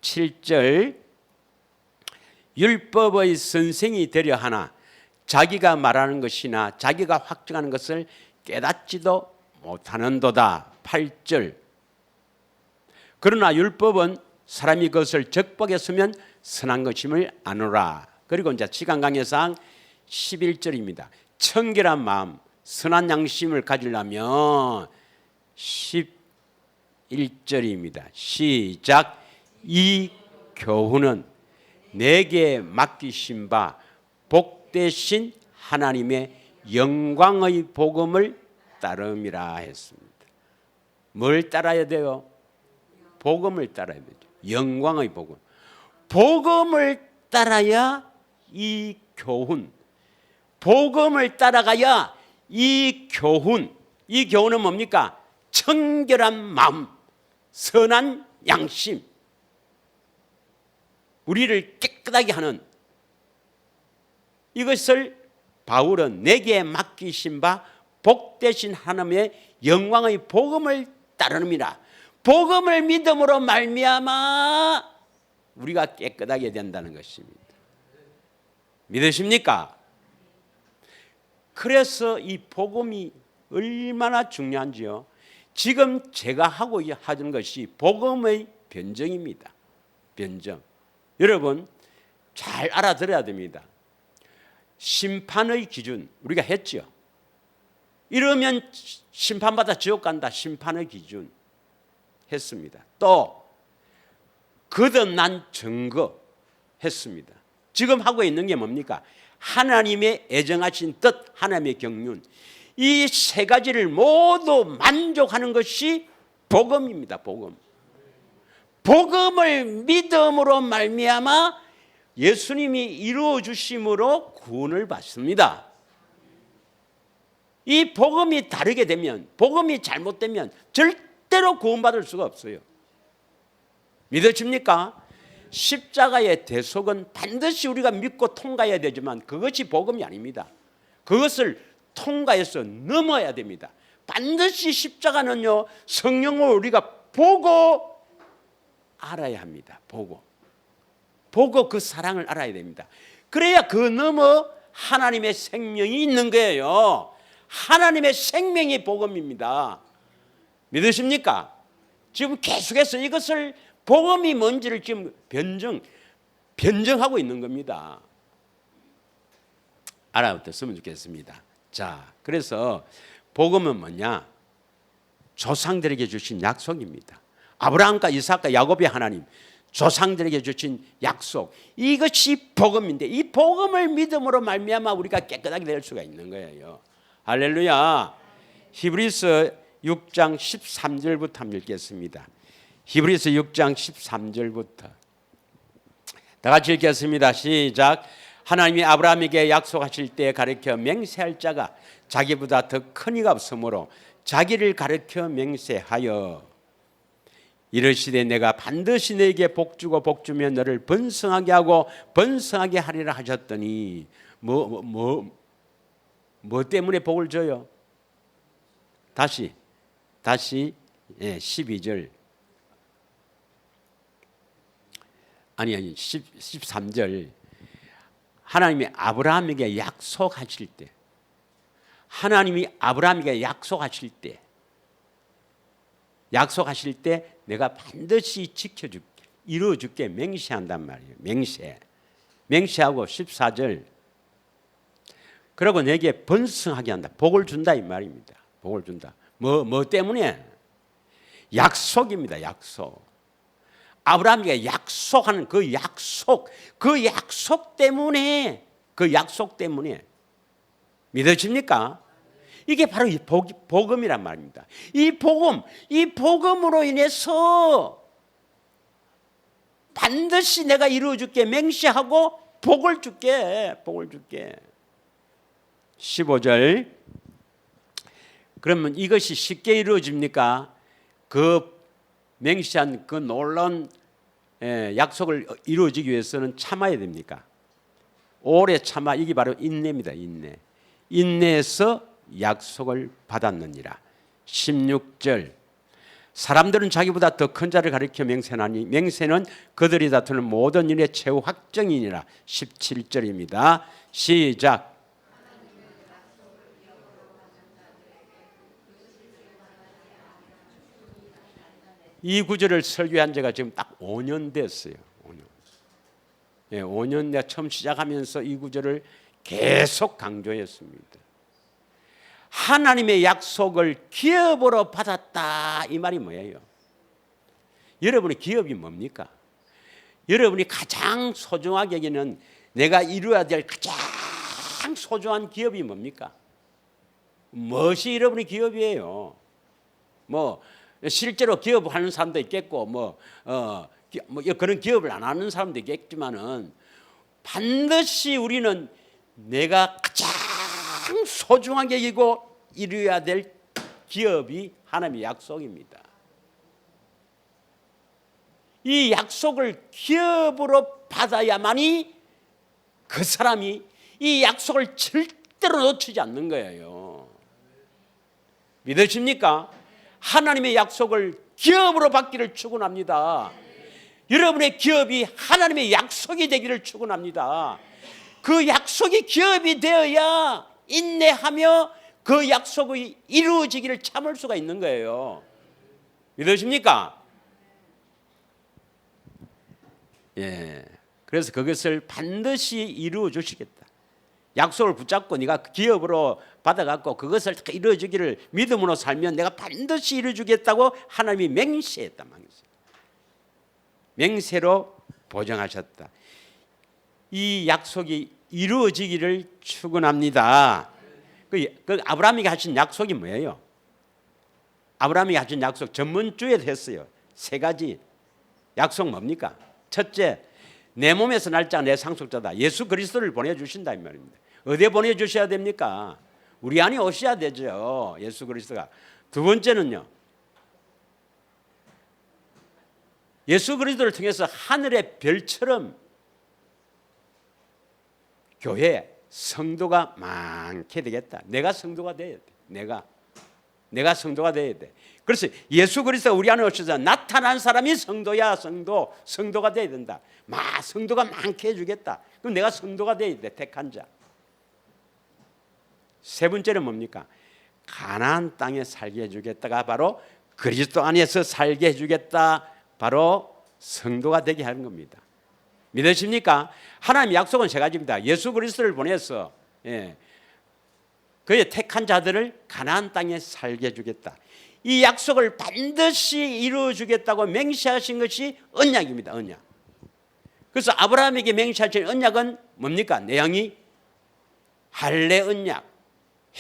7절 율법의 선생이 되려 하나 자기가 말하는 것이나 자기가 확증하는 것을 깨닫지도 못하는도다. 8절. 그러나 율법은 사람이 그것을 적복했으면 선한 것임을 아노라. 그리고 이제 지강강해상 11절입니다. 청결한 마음, 선한 양심을 가지려면 11절입니다. 시작. 이 교훈은 내게 맡기신 바 복되신 하나님의 영광의 복음을 따름이라 했습니다. 뭘 따라야 돼요? 복음을 따라야 되죠. 영광의 복음. 복음을 따라야 이 교훈. 복음을 따라가야 이 교훈. 이 교훈은 뭡니까? 청결한 마음, 선한 양심. 우리를 깨끗하게 하는 이것을 바울은 내게 맡기신 바 복되신 하나님의 영광의 복음을 따르느니라. 복음을 믿음으로 말미암아 우리가 깨끗하게 된다는 것입니다. 믿으십니까? 그래서 이 복음이 얼마나 중요한지요. 지금 제가 하고 하는 것이 복음의 변정입니다. 변정. 여러분 잘 알아들어야 됩니다. 심판의 기준 우리가 했죠. 이러면 심판받아 지옥 간다. 심판의 기준 했습니다. 또 거듭난 증거 했습니다. 지금 하고 있는 게 뭡니까? 하나님의 애정하신 뜻, 하나님의 경륜. 이 세 가지를 모두 만족하는 것이 복음입니다. 복음. 복음을 믿음으로 말미암아 예수님이 이루어 주심으로 구원을 받습니다. 이 복음이 다르게 되면, 복음이 잘못되면 절대로 구원받을 수가 없어요. 믿으십니까? 십자가의 대속은 반드시 우리가 믿고 통과해야 되지만 그것이 복음이 아닙니다. 그것을 통과해서 넘어야 됩니다. 반드시 십자가는요, 성령을 우리가 보고 알아야 합니다. 보고 그 사랑을 알아야 됩니다. 그래야 그 너머 하나님의 생명이 있는 거예요. 하나님의 생명이 복음입니다. 믿으십니까? 지금 계속해서 이것을 복음이 뭔지를 지금 변정하고 있는 겁니다. 알아봤으면 좋겠습니다. 자, 그래서 복음은 뭐냐? 조상들에게 주신 약속입니다. 아브라함과 이삭과 야곱의 하나님, 조상들에게 주신 약속, 이것이 복음인데 이 복음을 믿음으로 말미암아 우리가 깨끗하게 될 수가 있는 거예요. 할렐루야. 히브리서 6장 13절부터 한번 읽겠습니다. 히브리서 6장 13절부터 다 같이 읽겠습니다. 시작. 하나님이 아브라함에게 약속하실 때 가르쳐 맹세할 자가 자기보다 더 큰 이가 없으므로 자기를 가르쳐 맹세하여 이르시되 내가 반드시 너에게 복주고 복주면 너를 번성하게 하고 번성하게 하리라 하셨더니 뭐 때문에 복을 줘요? 다시 12절 아니 13절 하나님이 아브라함에게 약속하실 때 하나님이 아브라함에게 약속하실 때 내가 반드시 지켜줄게 이루어줄게 맹세한단 말이에요. 맹세하고 14절 그리고 내게 번성하게 한다. 복을 준다 이 말입니다. 복을 준다. 뭐 때문에? 약속입니다. 약속. 아브라함에게 약속하는 그 약속 때문에 믿으십니까? 이게 바로 이 복음이란 말입니다. 이 복음으로 인해서 반드시 내가 이루어줄게 맹세하고 복을 줄게. 15절 그러면 이것이 쉽게 이루어집니까? 그 맹세한 그 놀라운 약속을 이루어지기 위해서는 참아야 됩니까? 오래 참아. 이게 바로 인내입니다. 인내에서 약속을 받았느니라. 16절 사람들은 자기보다 더 큰 자를 가리켜 맹세하니 맹세는 그들이 다투는 모든 일의 최후 확정이니라. 17절입니다. 시작. 이 구절을 설교한 지가 지금 딱 5년 됐어요. 5년. 예, 5년 내가 처음 시작하면서 이 구절을 계속 강조했습니다. 하나님의 약속을 기업으로 받았다, 이 말이 뭐예요? 여러분의 기업이 뭡니까? 여러분이 가장 소중하게 여기는 내가 이루어야 될 가장 소중한 기업이 뭡니까? 무엇이 여러분의 기업이에요? 뭐 실제로 기업하는 사람도 있겠고 뭐 그런 기업을 안 하는 사람도 있겠지만은 반드시 우리는 내가 가장 소중하게 여기고 이루어야 될 기업이 하나님의 약속입니다. 이 약속을 기업으로 받아야만이 그 사람이 이 약속을 절대로 놓치지 않는 거예요. 믿으십니까? 하나님의 약속을 기업으로 받기를 축원합니다. 여러분의 기업이 하나님의 약속이 되기를 축원합니다. 그 약속이 기업이 되어야 인내하며 그 약속이 이루어지기를 참을 수가 있는 거예요. 믿으십니까? 예. 그래서 그것을 반드시 이루어 주시겠다. 약속을 붙잡고 네가 기업으로 받아갖고 그것을 이루어 주기를 믿음으로 살면 내가 반드시 이루어 주겠다고 하나님이 맹세했다. 맹세로 보장하셨다. 이 약속이 이루어지기를 축원합니다. 그 아브라함이 하신 약속이 뭐예요? 아브라함이 하신 약속 전문주에 했어요. 3가지 약속 뭡니까? 첫째, 내 몸에서 날짜 내 상속자다. 예수 그리스도를 보내주신다 이 말입니다. 어디에 보내주셔야 됩니까? 우리 안에 오셔야 되죠. 예수 그리스도가. 두 번째는요, 예수 그리스도를 통해서 하늘의 별처럼 교회 성도가 많게 되겠다. 내가 성도가 돼야 돼. 내가 성도가 돼야 돼. 그래서 예수 그리스도가 우리 안에 오셔서 나타난 사람이 성도야. 성도가 돼야 된다. 성도가 많게 해주겠다. 그럼 내가 성도가 돼야 돼. 택한 자. 세 번째는 뭡니까? 가나안 땅에 살게 해주겠다가 바로 그리스도 안에서 살게 해주겠다. 바로 성도가 되게 하는 겁니다. 믿으십니까? 하나님의 약속은 3가지입니다. 예수 그리스도를 보내서 그의 택한 자들을 가나안 땅에 살게 해주겠다. 이 약속을 반드시 이루어 주겠다고 맹세하신 것이 언약입니다. 언약. 그래서 아브라함에게 맹세하신 언약은 뭡니까? 내용이 할례 언약.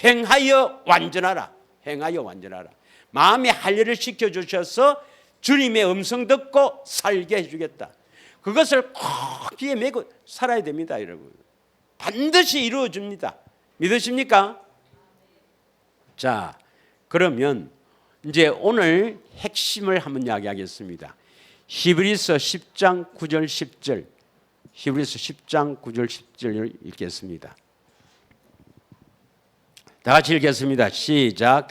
행하여 완전하라. 행하여 완전하라. 마음의 할례를 시켜주셔서 주님의 음성 듣고 살게 해주겠다. 그것을 꼭 귀에 메고 살아야 됩니다. 여러분. 반드시 이루어 줍니다. 믿으십니까? 자, 그러면 이제 오늘 핵심을 한번 이야기하겠습니다. 히브리서 10장 9절 10절. 히브리서 10장 9절 10절을 읽겠습니다. 다 같이 읽겠습니다. 시작.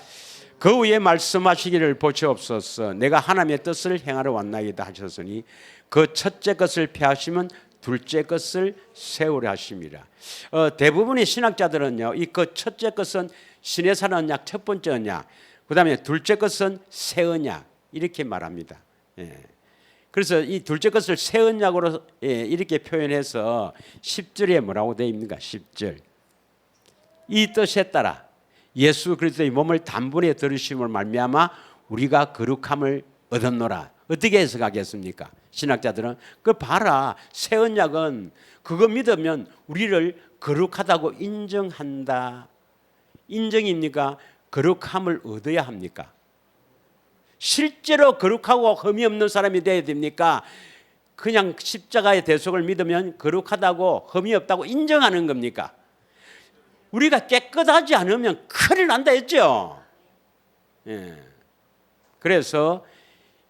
그 위에 말씀하시기를 보시옵소서. 내가 하나님의 뜻을 행하러 왔나이다 하셨으니 그 첫째 것을 폐하시면 둘째 것을 세우려 하심이라. 대부분의 신학자들은요, 이 그 첫째 것은 신의 산 언약 첫 번째 언약, 그 다음에 둘째 것은 새 언약 이렇게 말합니다. 그래서 이 둘째 것을 새 언약으로 이렇게 표현해서 10절에 뭐라고 되어 있는가? 10절. 이 뜻에 따라 예수 그리스도의 몸을 단번에 들으심을 말미암아 우리가 거룩함을 얻었노라. 어떻게 해석하겠습니까? 신학자들은 그 봐라, 새 언약은 그거 믿으면 우리를 거룩하다고 인정한다. 인정입니까? 거룩함을 얻어야 합니까? 실제로 거룩하고 흠이 없는 사람이 되어야 됩니까? 그냥 십자가의 대속을 믿으면 거룩하다고 흠이 없다고 인정하는 겁니까? 우리가 깨끗하지 않으면 큰일 난다 했죠. 그래서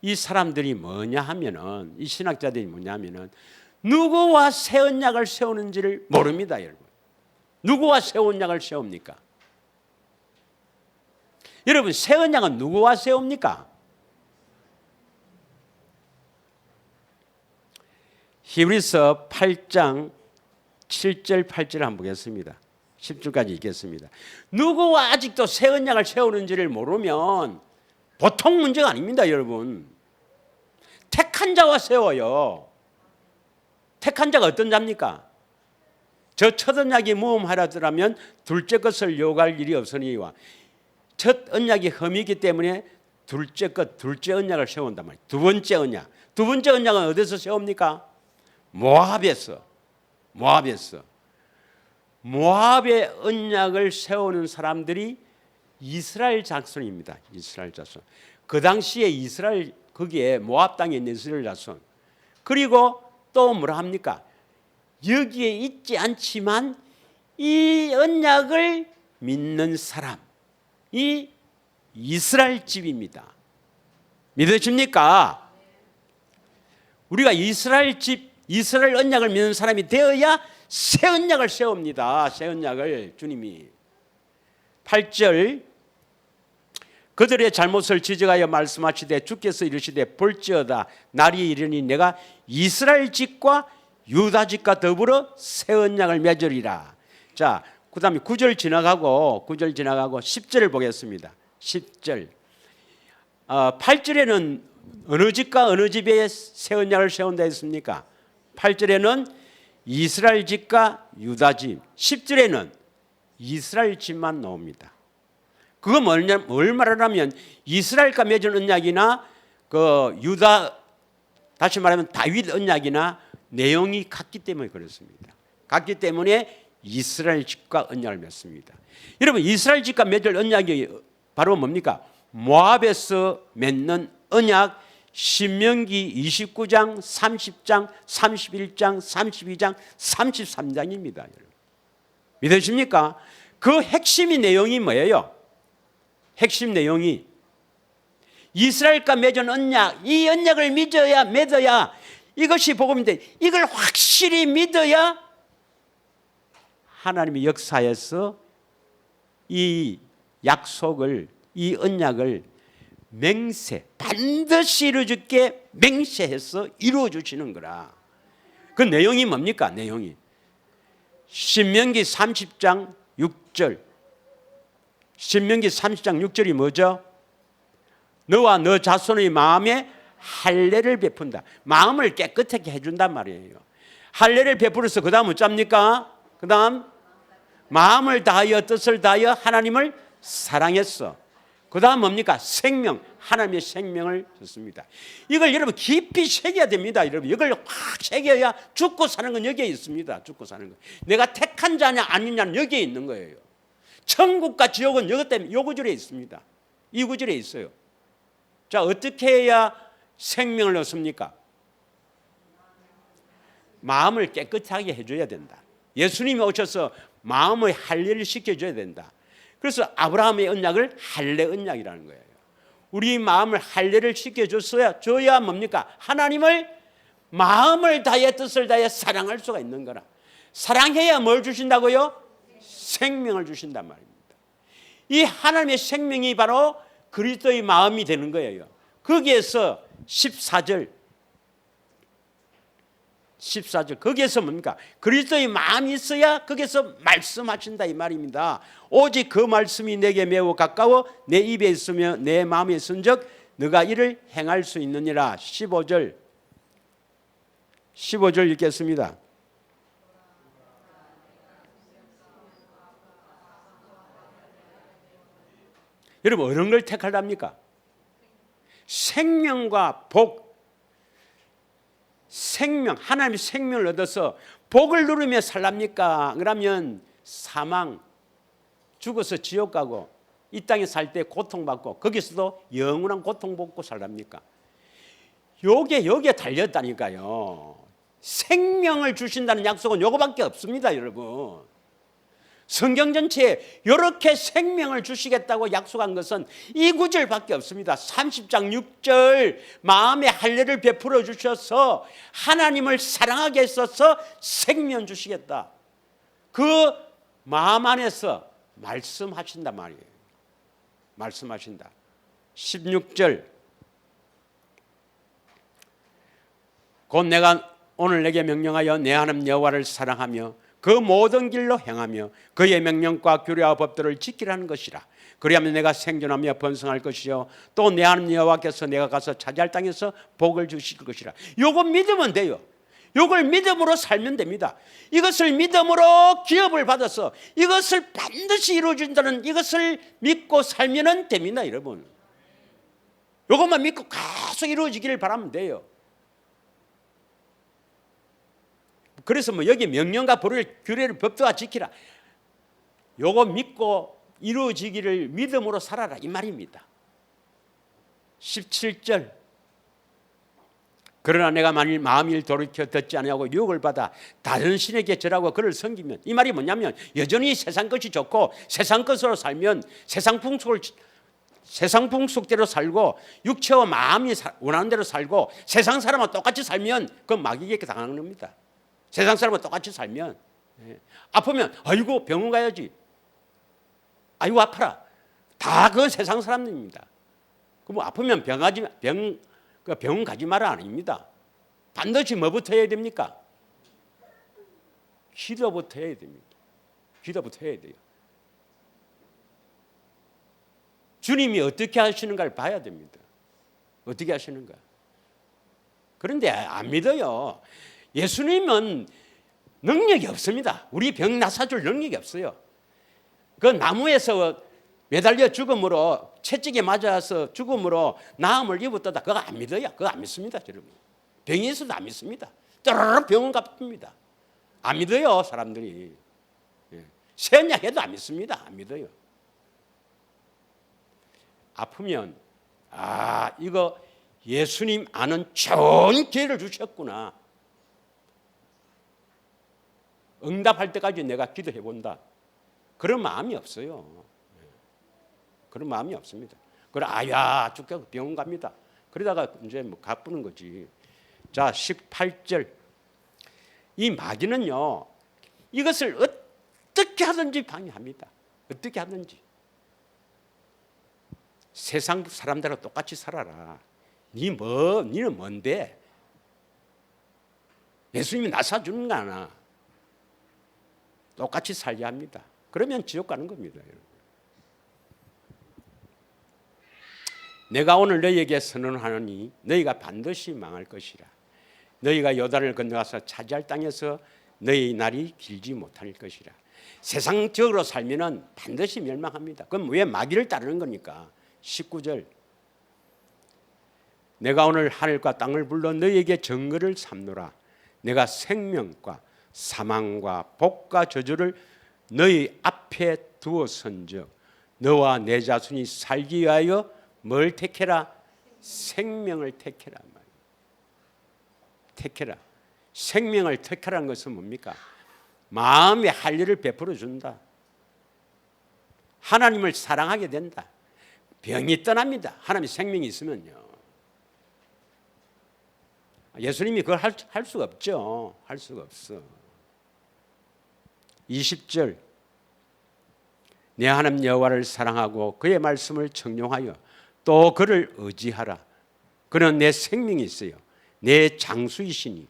이 사람들이 뭐냐 하면은, 이 신학자들이 뭐냐 하면은 누구와 새 언약을 세우는지를 모릅니다, 여러분. 누구와 새 언약을 세웁니까? 여러분, 새 언약은 누구와 세웁니까? 히브리서 8장 7절 8절을 한번 보겠습니다. 10절까지 읽겠습니다. 누구와 아직도 새 언약을 세우는지를 모르면 보통 문제가 아닙니다, 여러분. 택한 자와 세워요. 택한 자가 어떤 자입니까? 저 첫 언약이 무험하라더라면 둘째 것을 요구할 일이 없으니와, 첫 언약이 흠이기 때문에 둘째 언약을 세운단 말이에요. 두 번째 언약은 어디서 세웁니까? 모압의 언약을 세우는 사람들이 이스라엘 자손입니다. 이스라엘 자손. 그 당시에 이스라엘, 거기에 모압 땅에 있는 이스라엘 자손. 그리고 또 뭐라 합니까? 여기에 있지 않지만 이 언약을 믿는 사람이 이스라엘 집입니다. 믿으십니까? 우리가 이스라엘 언약을 믿는 사람이 되어야 새 언약을 세웁니다. 새 언약을 주님이. 8절, 그들의 잘못을 지적하여 말씀하시되 주께서 이르시되 볼지어다 날이 이르니 내가 이스라엘 집과 유다 집과 더불어 새 언약을 맺으리라. 자, 그 다음에 9절 지나가고 10절을 보겠습니다. 10절. 8절에는 어느 집과 어느 집에 새 언약을 세운다 했습니까? 8절에는 이스라엘 집과 유다 집, 10절에는 이스라엘 집만 나옵니다. 그거 뭘 말하냐면 이스라엘과 맺은 언약이나 그 유다, 다시 말하면 다윗 언약이나 내용이 같기 때문에 그렇습니다. 같기 때문에 이스라엘 집과 언약을 맺습니다. 여러분, 이스라엘 집과 맺을 언약이 바로 뭡니까? 모압에서 맺는 언약, 신명기 29장, 30장, 31장, 32장, 33장입니다. 믿으십니까? 그 핵심이 내용이 뭐예요? 핵심 내용이 이스라엘과 맺은 언약, 이 언약을 맺어야 이것이 복음인데, 이걸 확실히 믿어야 하나님의 역사에서 이 약속을, 이 언약을 반드시 이루어줄게 맹세해서 이루어주시는 거라. 그 내용이 뭡니까? 내용이 신명기 30장 6절. 신명기 30장 6절이 뭐죠? 너와 너 자손의 마음에 할례를 베푼다. 마음을 깨끗하게 해준단 말이에요. 할례를 베풀어서 그 다음 어쩝니까? 그 다음 마음을 다하여 뜻을 다하여 하나님을 사랑했어. 그 다음 뭡니까? 생명, 하나님의 생명을 줬습니다. 이걸 여러분 깊이 새겨야 됩니다. 여러분 이걸 확 새겨야 죽고 사는 건 여기에 있습니다. 죽고 사는 거. 내가 택한 자냐 아니냐는 여기에 있는 거예요. 천국과 지옥은 이것 때문에 이 구절에 있습니다. 이 구절에 있어요. 자, 어떻게 해야 생명을 얻습니까? 마음을 깨끗하게 해줘야 된다. 예수님이 오셔서 마음의 할례를 시켜줘야 된다. 그래서 아브라함의 언약을 할례 언약이라는 거예요. 우리 마음을 할례를 시켜줘야 뭡니까? 하나님을 마음을 다해 뜻을 다해 사랑할 수가 있는 거라. 사랑해야 뭘 주신다고요? 생명을 주신단 말입니다. 이 하나님의 생명이 바로 그리스도의 마음이 되는 거예요. 거기에서 14절 거기에서 뭡니까? 그리스도의 마음이 있어야 거기에서 말씀하신다 이 말입니다. 오직 그 말씀이 내게 매우 가까워 내 입에 있으며 내 마음에 있은즉 너가 이를 행할 수 있느니라. 15절 읽겠습니다. 여러분 어떤 걸 택하랍니까? 생명과 복, 생명, 하나님의 생명을 얻어서 복을 누리며 살랍니까? 그러면 사망, 죽어서 지옥 가고 이 땅에 살 때 고통받고 거기서도 영원한 고통 받고 살랍니까? 여기에 달렸다니까요. 생명을 주신다는 약속은 요거밖에 없습니다, 여러분. 성경 전체에 이렇게 생명을 주시겠다고 약속한 것은 이 구절밖에 없습니다. 30장 6절 마음의 할례를 베풀어 주셔서 하나님을 사랑하게 했어서 생명 주시겠다. 그 마음 안에서 말씀하신단 말이에요. 말씀하신다. 16절 곧 내가 오늘 내게 명령하여 내 하나님 여호와를 사랑하며 그 모든 길로 행하며 그의 명령과 규례와 법도를 지키라는 것이라. 그리하면 내가 생존하며 번성할 것이요 또 내 하나님 여호와께서 내가 가서 차지할 땅에서 복을 주실 것이라. 요거 믿으면 돼요. 요걸 믿음으로 살면 됩니다. 이것을 믿음으로 기업을 받아서 이것을 반드시 이루어진다는 이것을 믿고 살면 됩니다, 여러분. 요것만 믿고 계속 이루어지기를 바라면 돼요. 그래서 뭐 여기 명령과 법을 규례를 법도와 지키라. 요거 믿고 이루어지기를 믿음으로 살아라 이 말입니다. 17절 그러나 내가 만일 마음을 돌이켜 듣지 아니하고 유혹을 받아 다른 신에게 절하고 그를 섬기면, 이 말이 뭐냐면 여전히 세상 것이 좋고 세상 것으로 살면 세상 풍속대로 살고 육체와 마음이 원하는 대로 살고 세상 사람과 똑같이 살면 그건 마귀에게 당하는 겁니다. 세상 사람과 똑같이 살면 아프면 아이고 병원 가야지, 아이고 아파라, 다 그 세상 사람들입니다. 그럼 아프면 병원 가지 마라 아닙니다. 반드시 뭐부터 해야 됩니까? 기도부터 해야 됩니다. 기도부터 해야 돼요. 주님이 어떻게 하시는가를 봐야 됩니다. 어떻게 하시는가. 그런데 안 믿어요. 예수님은 능력이 없습니다. 우리 병 나사줄 능력이 없어요. 그 나무에서 매달려 죽음으로, 채찍에 맞아서 죽음으로 나음을 입었다. 그거 안 믿어요. 그거 안 믿습니다, 여러분. 병이 있어도 안 믿습니다. 떠르르 병원 갑니다. 안 믿어요, 사람들이. 세언약해도 안 믿습니다. 안 믿어요. 아프면 이거 예수님 아는 좋은 기회를 주셨구나. 응답할 때까지 내가 기도해 본다. 그런 마음이 없어요. 그런 마음이 없습니다. 그래 아야 죽겠고 병원 갑니다. 그러다가 이제 뭐 가쁘는 거지. 자 18절 이 마귀는요 이것을 어떻게 하든지 방해합니다. 어떻게 하든지. 세상 사람들하고 똑같이 살아라. 니는 뭔데? 예수님이 나사주는 거 아나. 똑같이 살게 합니다. 그러면 지옥 가는 겁니다. 내가 오늘 너희에게 선언하노니 너희가 반드시 망할 것이라. 너희가 요단을 건너가서 차지할 땅에서 너희 날이 길지 못할 것이라. 세상적으로 살면은 반드시 멸망합니다. 그럼 왜 마귀를 따르는 겁니까? 19절 내가 오늘 하늘과 땅을 불러 너희에게 증거를 삼노라. 내가 생명과 사망과 복과 저주를 너희 앞에 두었은즉 너와 내 자손이 살기 위하여 뭘 택해라? 생명을 택해라. 택해라. 생명을 택하라는 것은 뭡니까? 마음의 할례를 베풀어 준다. 하나님을 사랑하게 된다. 병이 떠납니다. 하나님의 생명이 있으면요. 예수님이 그걸 할 수가 없죠. 할 수가 없어. 20절 내 하나님 여호와를 사랑하고 그의 말씀을 청종하여 또 그를 의지하라. 그는 내 생명이 있어요. 내 장수이시니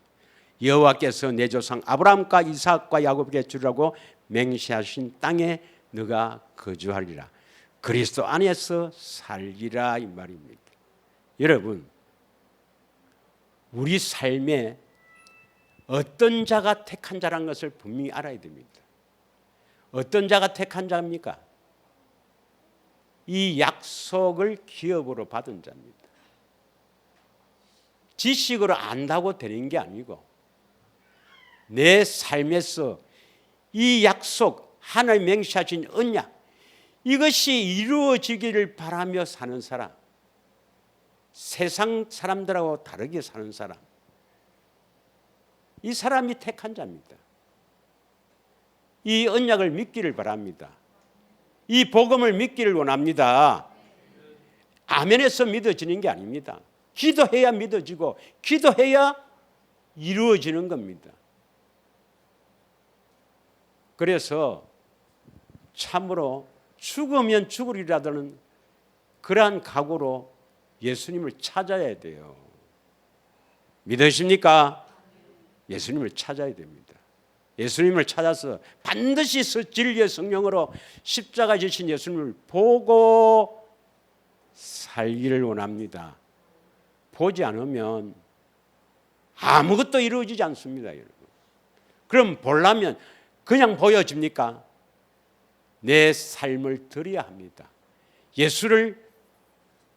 여호와께서 내 조상 아브라함과 이삭과 야곱에게 주라고 맹세하신 땅에 너가 거주하리라. 그리스도 안에서 살리라 이 말입니다. 여러분 우리 삶에 어떤 자가 택한 자라는 것을 분명히 알아야 됩니다. 어떤 자가 택한 자입니까? 이 약속을 기업으로 받은 자입니다. 지식으로 안다고 되는 게 아니고 내 삶에서 이 약속 하나님 맹세하신 언약 이것이 이루어지기를 바라며 사는 사람, 세상 사람들하고 다르게 사는 사람, 이 사람이 택한 자입니다. 이 언약을 믿기를 바랍니다. 이 복음을 믿기를 원합니다. 아멘에서 믿어지는 게 아닙니다. 기도해야 믿어지고 기도해야 이루어지는 겁니다. 그래서 참으로 죽으면 죽으리라는 그러한 각오로 예수님을 찾아야 돼요. 믿으십니까? 예수님을 찾아야 됩니다. 예수님을 찾아서 반드시 진리의 성령으로 십자가 지신 예수님을 보고 살기를 원합니다. 보지 않으면 아무것도 이루어지지 않습니다, 여러분. 그럼 보려면 그냥 보여집니까? 내 삶을 드려야 합니다. 예수를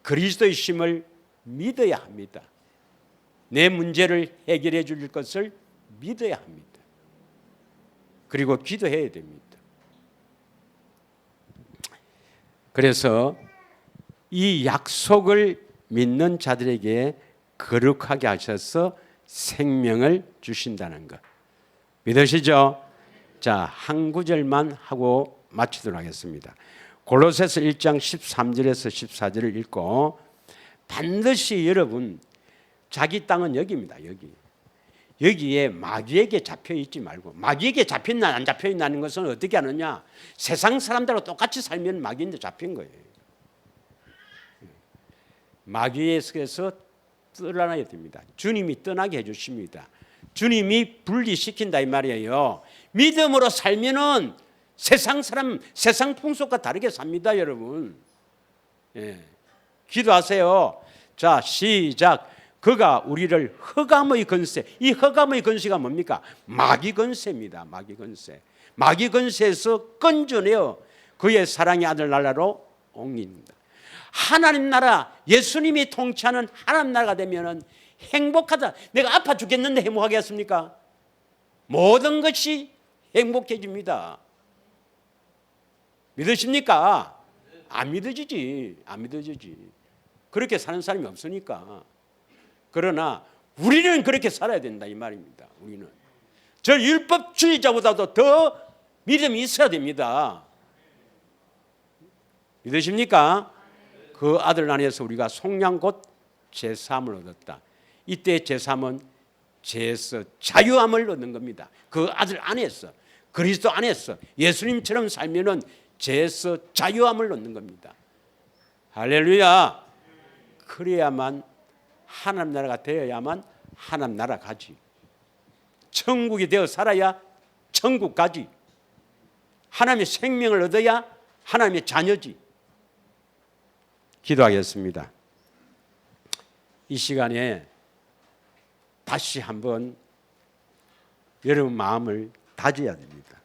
그리스도이심을 믿어야 합니다. 내 문제를 해결해 줄 것을 믿어야 합니다. 그리고 기도해야 됩니다. 그래서 이 약속을 믿는 자들에게 거룩하게 하셔서 생명을 주신다는 것 믿으시죠? 자, 한 구절만 하고 마치도록 하겠습니다. 골로새서 1장 13절에서 14절을 읽고 반드시 여러분 자기 땅은 여기입니다. 여기에 마귀에게 잡혀 있지 말고, 마귀에게 잡혔나 안 잡혀 있나는 것은 어떻게 하느냐? 세상 사람들하고 똑같이 살면 마귀인데 잡힌 거예요. 마귀에서 떠나야 됩니다. 주님이 떠나게 해주십니다. 주님이 분리시킨다 이 말이에요. 믿음으로 살면은 세상 사람, 세상 풍속과 다르게 삽니다, 여러분. 예. 기도하세요. 자, 시작. 그가 우리를 흑암의 권세, 이 흑암의 권세가 뭡니까? 마귀 권세입니다. 마귀 권세. 마귀 권세에서 건져내어 그의 사랑의 아들 나라로 옮깁니다. 하나님 나라, 예수님이 통치하는 하나님 나라가 되면은 행복하다. 내가 아파 죽겠는데 행복하겠습니까? 모든 것이 행복해집니다. 믿으십니까? 안 믿어지지. 안 믿어지지. 그렇게 사는 사람이 없으니까. 그러나 우리는 그렇게 살아야 된다 이 말입니다. 우리는 저 율법주의자보다도 더 믿음이 있어야 됩니다. 믿으십니까? 그 아들 안에서 우리가 속량 곧 제사함을 얻었다. 이때 제사함은 죄에서 자유함을 얻는 겁니다. 그 아들 안에서, 그리스도 안에서 예수님처럼 살면은 죄에서 자유함을 얻는 겁니다. 할렐루야. 그래야만 하나님 나라가 되어야만 하나님 나라 가지. 천국이 되어 살아야 천국 가지. 하나님의 생명을 얻어야 하나님의 자녀지. 기도하겠습니다. 이 시간에 다시 한번 여러분 마음을 다져야 됩니다.